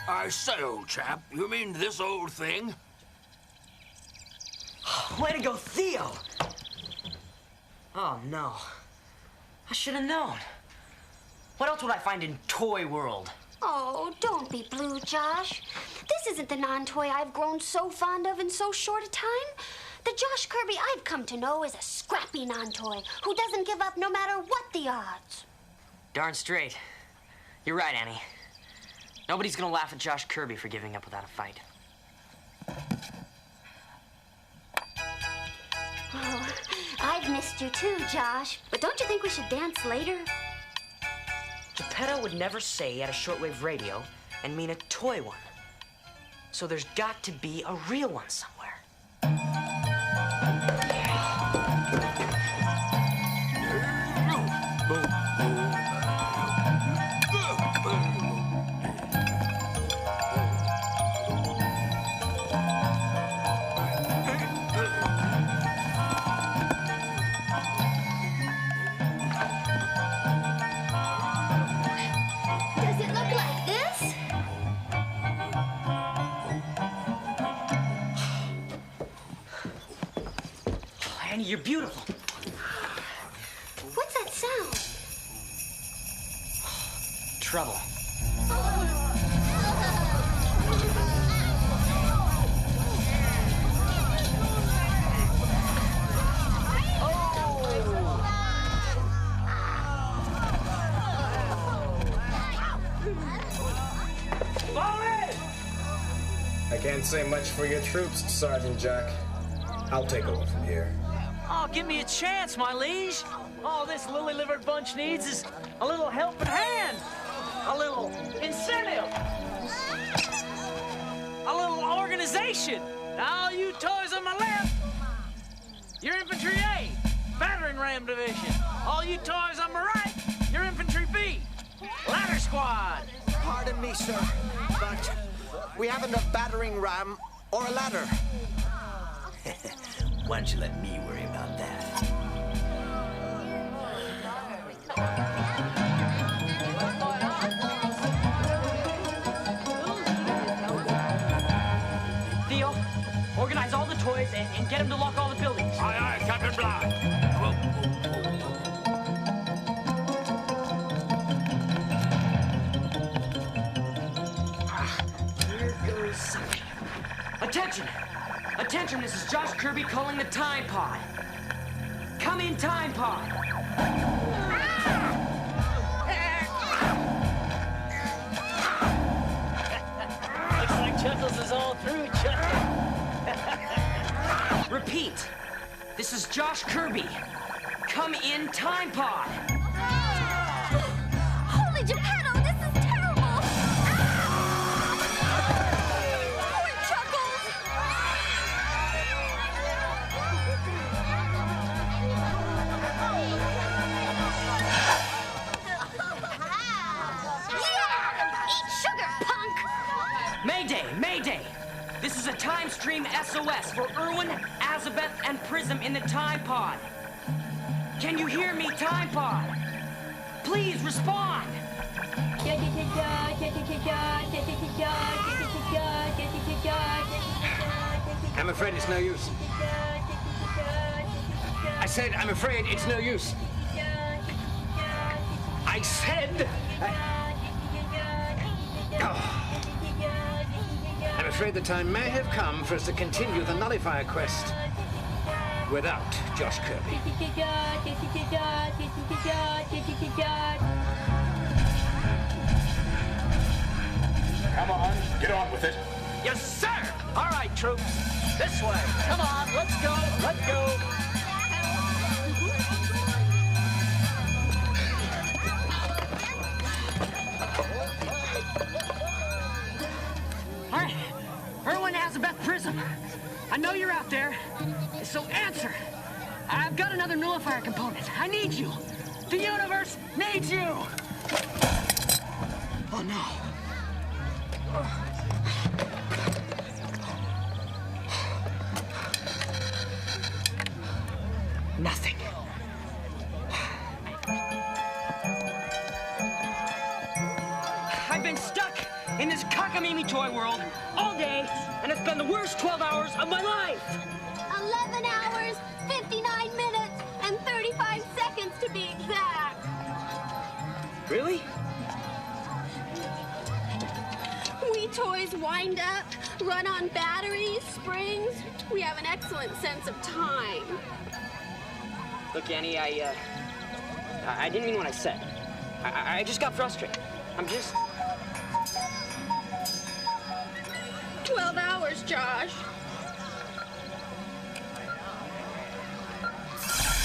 I say, old chap, you mean this old thing? Way to go, Theo! Oh, no. I should have known. What else would I find in Toyworld? Oh, don't be blue, Josh. This isn't the non-toy I've grown so fond of in so short a time. The Josh Kirby I've come to know is a scrappy non-toy who doesn't give up no matter what the odds. Darn straight. You're right, Annie. Nobody's gonna laugh at Josh Kirby for giving up without a fight. Oh, I've missed you too, Josh. But don't you think we should dance later? Geppetto would never say he had a shortwave radio and mean a toy one. So there's got to be a real one somewhere. Does it look like this? Annie, you're beautiful. What's that sound? Trouble. I can't say much for your troops, Sergeant Jack. I'll take over from here. Oh, give me a chance, my liege. All this lily-livered bunch needs is a little helping hand, a little incentive, a little organization. Now, all you toys on my left, your infantry A, battering ram division. All you toys on my right, your infantry B, ladder squad. Pardon me, sir, but we haven't a battering ram or a ladder. Why don't you let me worry about that? Theo, organize all the toys and get him to lock all the buildings. Aye, aye, Captain Bligh. Here goes something. Attention! Attention, this is Josh Kirby calling the Time Pod. Come in, Time Pod. Looks like Chuckles is all through, Chuckles. Repeat. This is Josh Kirby. Come in, Time Pod. Holy Geppetto, this is terrible! Poor Chuckles! Yeah! Eat sugar, punk! Mayday, Mayday. This is a time stream SOS for Irwin, Azabeth, and Prism in the Time Pod. Can you hear me, Time Pod? Please respond. I'm afraid it's no use. I said, I'm afraid it's no use. I said... Oh. I'm afraid the time may have come for us to continue the nullifier quest. without Josh Kirby. Come on, get on with it. Yes, sir! All right, troops. This way. Come on, let's go, let's go. All right, Irwin Azabeth Prism. I know you're out there, so answer. I've got another nullifier component. I need you. The universe needs you. Oh, no. Nothing. I've been stuck in this cockamamie toy world all day, and it's been the worst 12 hours of my life. 11 hours, 59 minutes, and 35 seconds to be exact. Really? We toys wind up, run on batteries, springs. We have an excellent sense of time. Look, Annie, I didn't mean what I said. I just got frustrated. I'm just... 12 hours, Josh.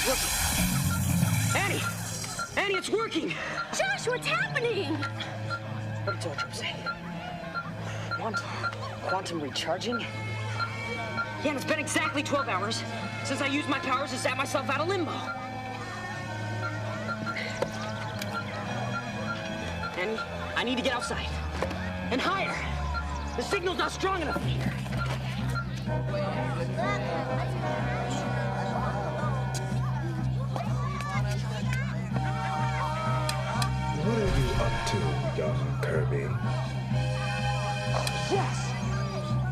Look. Annie! Annie, it's working! Josh, what's happening? What did Toyworld say? Quantum recharging? Yeah, and it's been exactly 12 hours since I used my powers to zap myself out of limbo. Annie, I need to get outside. And higher. The signal's not strong enough here. What are you up to, young Kirby? Yes!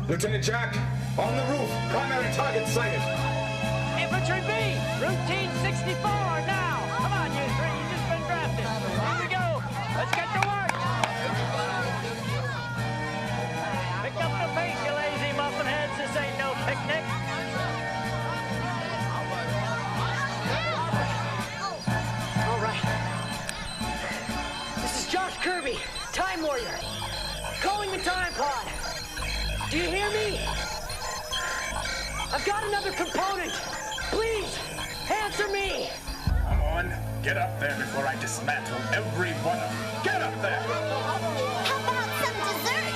Lieutenant Jack, on the roof. Primary target sighted. Infantry B, routine 64 now. Come on, you three, you just been drafted. Here we go. Let's get to work. Pick up the pace, you lazy muffin heads. This ain't no picnic. All right. This is Josh Kirby, Time Warrior. Calling the time pod. Do you hear me? I've got another component. Please, answer me. Come on, get up there before I dismantle every one of them. Get up there! How about some dessert?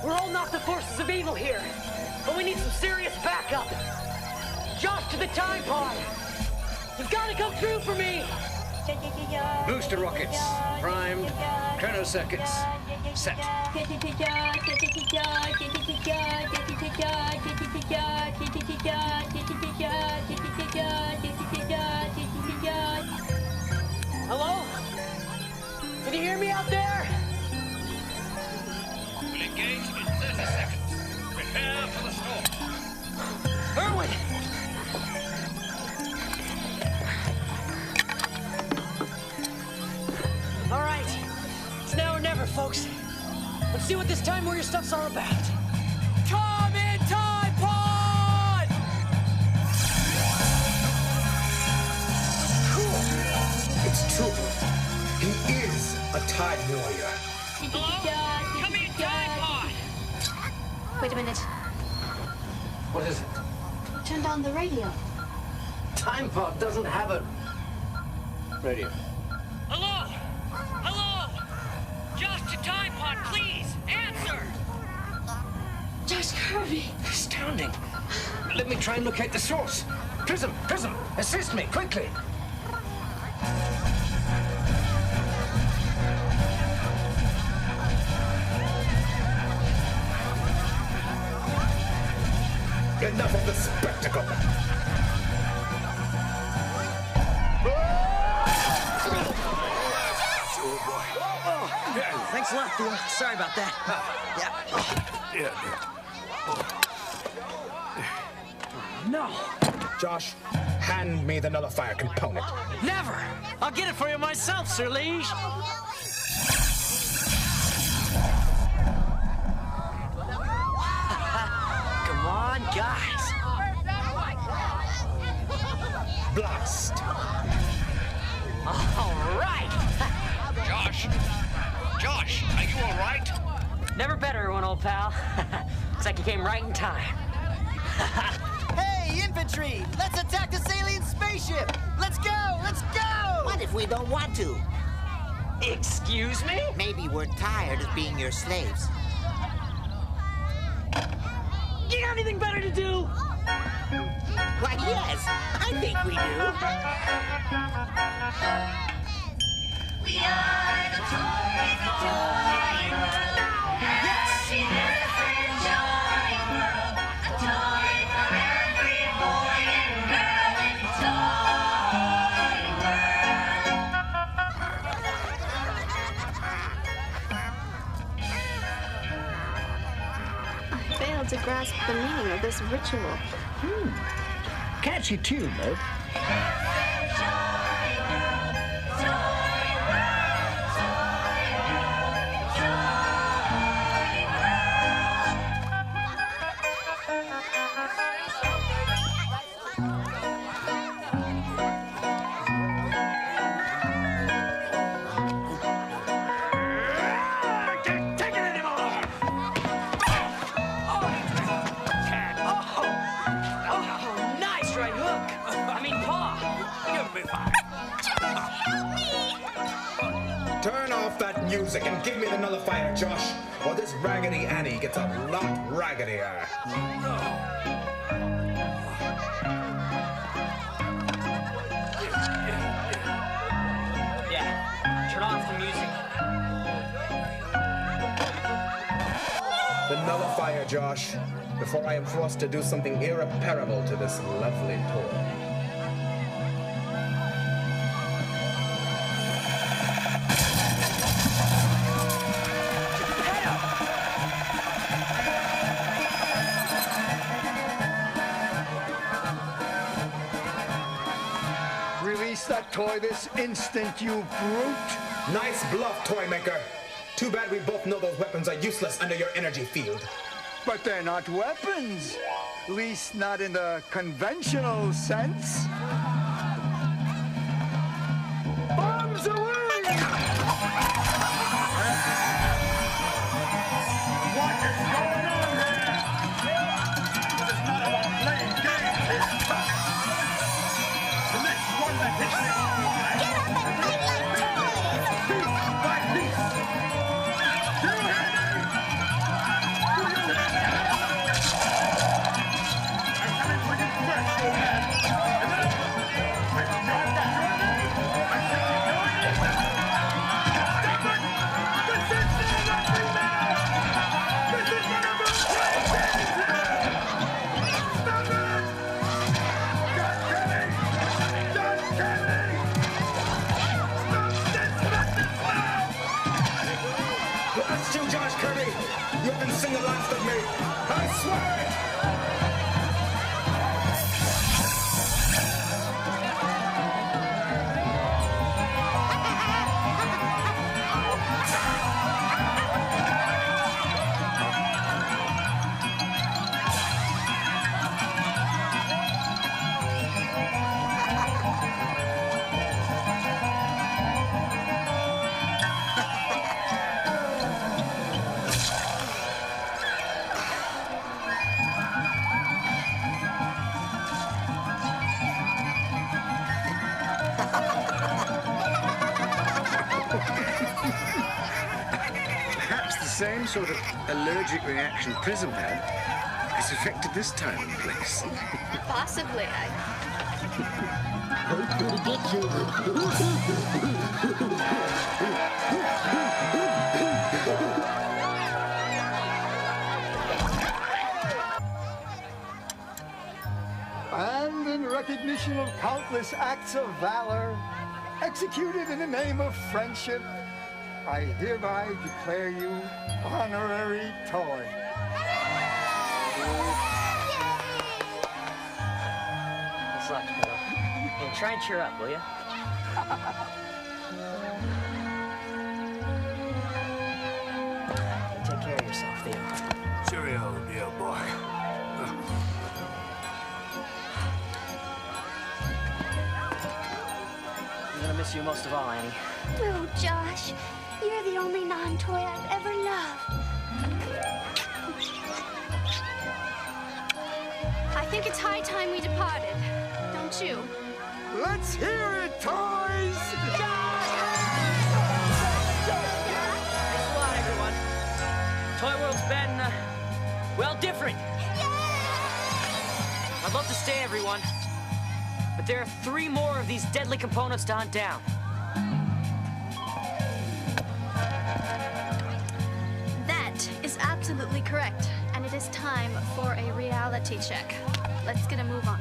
We're holding off the forces of evil here, but we need some serious backup. Josh to the time pod. You've got to come through for me. Booster rockets primed, chrono circuits set. Hello? Can you hear me out there? We'll engage in 30 seconds. Prepare for the storm. Irwin! All right. It's now or never, folks. Let's see what this Time Warrior stuff's all about. Come in, Time Pod! Cool. It's true. He is a Time Warrior. Hello? Come in, Time Pod! Wait a minute. What is it? Turn down the radio. Time Pod doesn't have a radio. Hello? Hello? Josh to Time Pod, please, answer! Josh Kirby. Astounding. Let me try and locate the source. Prism, assist me, quickly. Enough of the spectacle. Thanks a lot, Theo. Sorry about that. No. Josh, hand me the nullifier component. Never! I'll get it for you myself, Sir Liege. Josh, are you all right? Never better, one old pal. Looks like you came right in time. Hey, infantry! Let's attack this alien spaceship! Let's go! Let's go! What if we don't want to? Excuse me? Maybe we're tired of being your slaves. You got anything better to do? Why, yes, I think we do. We are the toys of Toyworld. Yes! Toyworld. A toy for every boy and girl in I failed to grasp the meaning of this ritual. Catchy tune, though. Turn off that music and give me the nullifier, Josh, or this Raggedy Annie gets a lot raggedier. Yeah, turn off the music. The nullifier, Josh, before I am forced to do something irreparable to this lovely toy. Release that toy this instant, you brute! Nice bluff, toy maker. Too bad we both know those weapons are useless under your energy field. But they're not weapons. At least not in the conventional sense. Bombs away! What is going on here? This is not about playing games. It's tough. The next one that hits me. Get up and fight like toys! Piece by piece. Do you hear me? Do you hear me? I'm coming for you first, old man. And then, when you've got your name, I shall be going in. Stop it! This is not nothing now! This is one of those great days here! Stop it! Don't kill me! Don't kill me! Stop this madness now! Blast you, Josh Kirby! You haven't seen the last of me! I swear it! Perhaps the same sort of allergic reaction Prism had is affected this time and place. Possibly, And in recognition of countless acts of valor executed in the name of friendship, I hereby declare you honorary toy. What's luck, Bill? Hey, try and cheer up, will you? Take care of yourself, Theo. Cheerio, dear boy. I'm gonna miss you most of all, Annie. Oh, Josh, you're the only non-toy I've ever loved. I think it's high time we departed, don't you? Let's hear it, toys! Thanks a lot, everyone. Toyworld's been, well, different. I'd love to stay, everyone. But there are 3 more of these deadly components to hunt down. That is absolutely correct. And it is time for a reality check. Let's get a move on.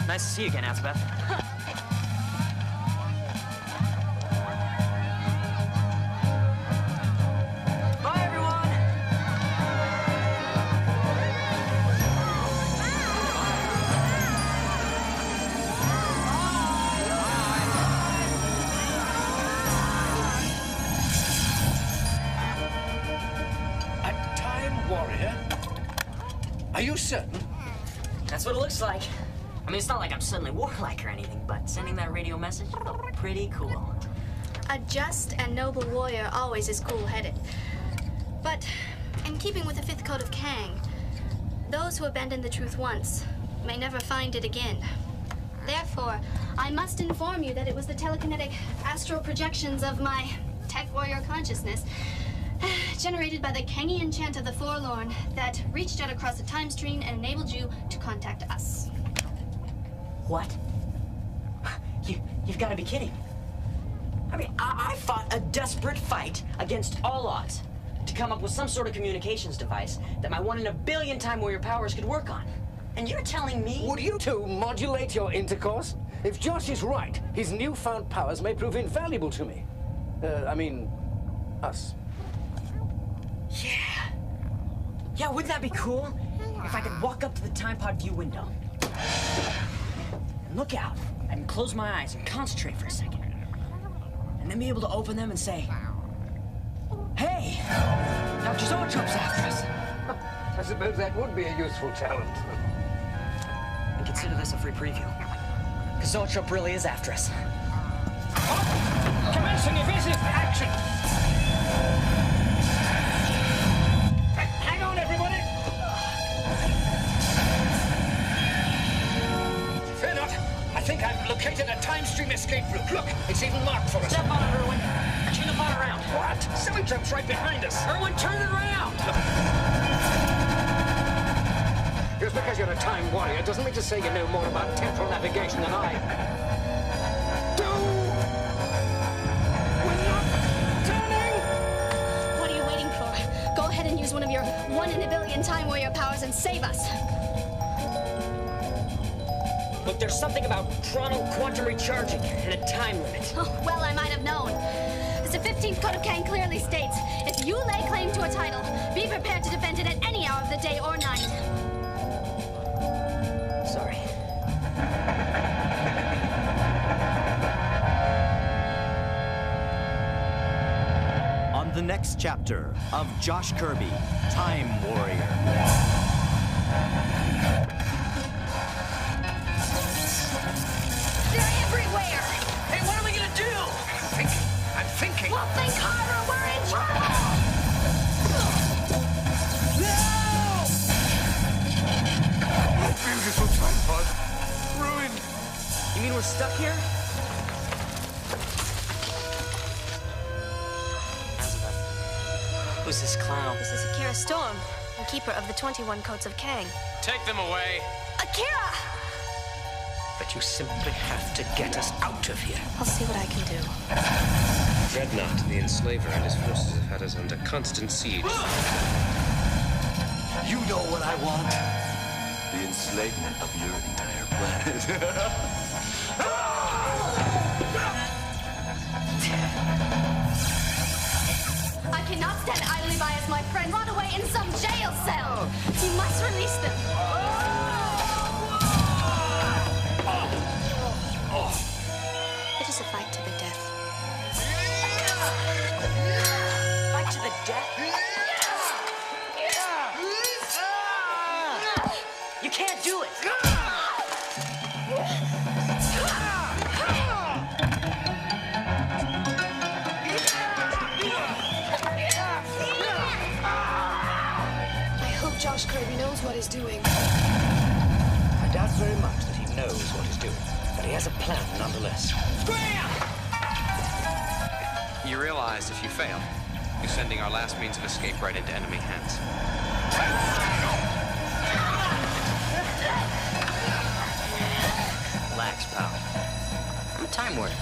Nice to see you again, Elizabeth. Bye, everyone! A time warrior? Are you certain? That's what it looks like. I mean, it's not like I'm suddenly warlike or anything, but sending that radio message felt pretty cool. A just and noble warrior always is cool-headed. But in keeping with the 5th code of Kang, those who abandon the truth once may never find it again. Therefore, I must inform you that it was the telekinetic astral projections of my tech warrior consciousness, generated by the Kangian chant of the Forlorn, that reached out across the time stream and enabled you to contact us. What? You've got to be kidding. I mean, I fought a desperate fight against all odds to come up with some sort of communications device that my 1 in a billion time warrior powers could work on. And you're telling me... Would you two modulate your intercourse? If Josh is right, his newfound powers may prove invaluable to me. I mean, us. Yeah. Yeah, wouldn't that be cool? If I could walk up to the time pod view window and look out and close my eyes and concentrate for a second. And then be able to open them and say, hey, Dr. Zoetrope's after us. I suppose that would be a useful talent. And consider this a free preview. Because Zoetrope really is after us. Commencing evasive action! Hang on, everybody! Fear not. I think I've located a time stream escape route. Look, it's even marked for us. Step on it, Irwin. Turn the pod around. What? Zoetrope's right behind us. Irwin, turn it around! Just because you're a time warrior doesn't mean to say you know more about temporal navigation than I do. We're not turning! What are you waiting for? Go ahead and use one of your 1 in a billion time warrior powers and save us. Look, there's something about quantum recharging and a time limit. Oh, well, I might have known. As the 15th code of Kang clearly states, if you lay claim to a title, be prepared to defend it at any hour of the day or night. Sorry. On the next chapter of Josh Kirby, Time Warrior. They're everywhere! Hey, what are we gonna do? I'm thinking. Well, think harder, we're in trouble! Beautiful time pod. Ruined. You mean we're stuck here? Elizabeth, who's this clown? This is Akira Storm, and keeper of the 21 codes of Kang. Take them away. Akira! But you simply have to get us out of here. I'll see what I can do. Dreadnought, the enslaver, and his forces have had us under constant siege. You know what I want? The enslavement of your entire planet. I cannot stand idly by as my friend rot away in some jail cell! You must release them! It is a fight to the death. Fight to the death? You can't do it! Josh Kirby knows what he's doing. I doubt very much that he knows what he's doing, but he has a plan nonetheless. You realize if you fail, you're sending our last means of escape right into enemy hands. Relax, pal. I'm a time warden.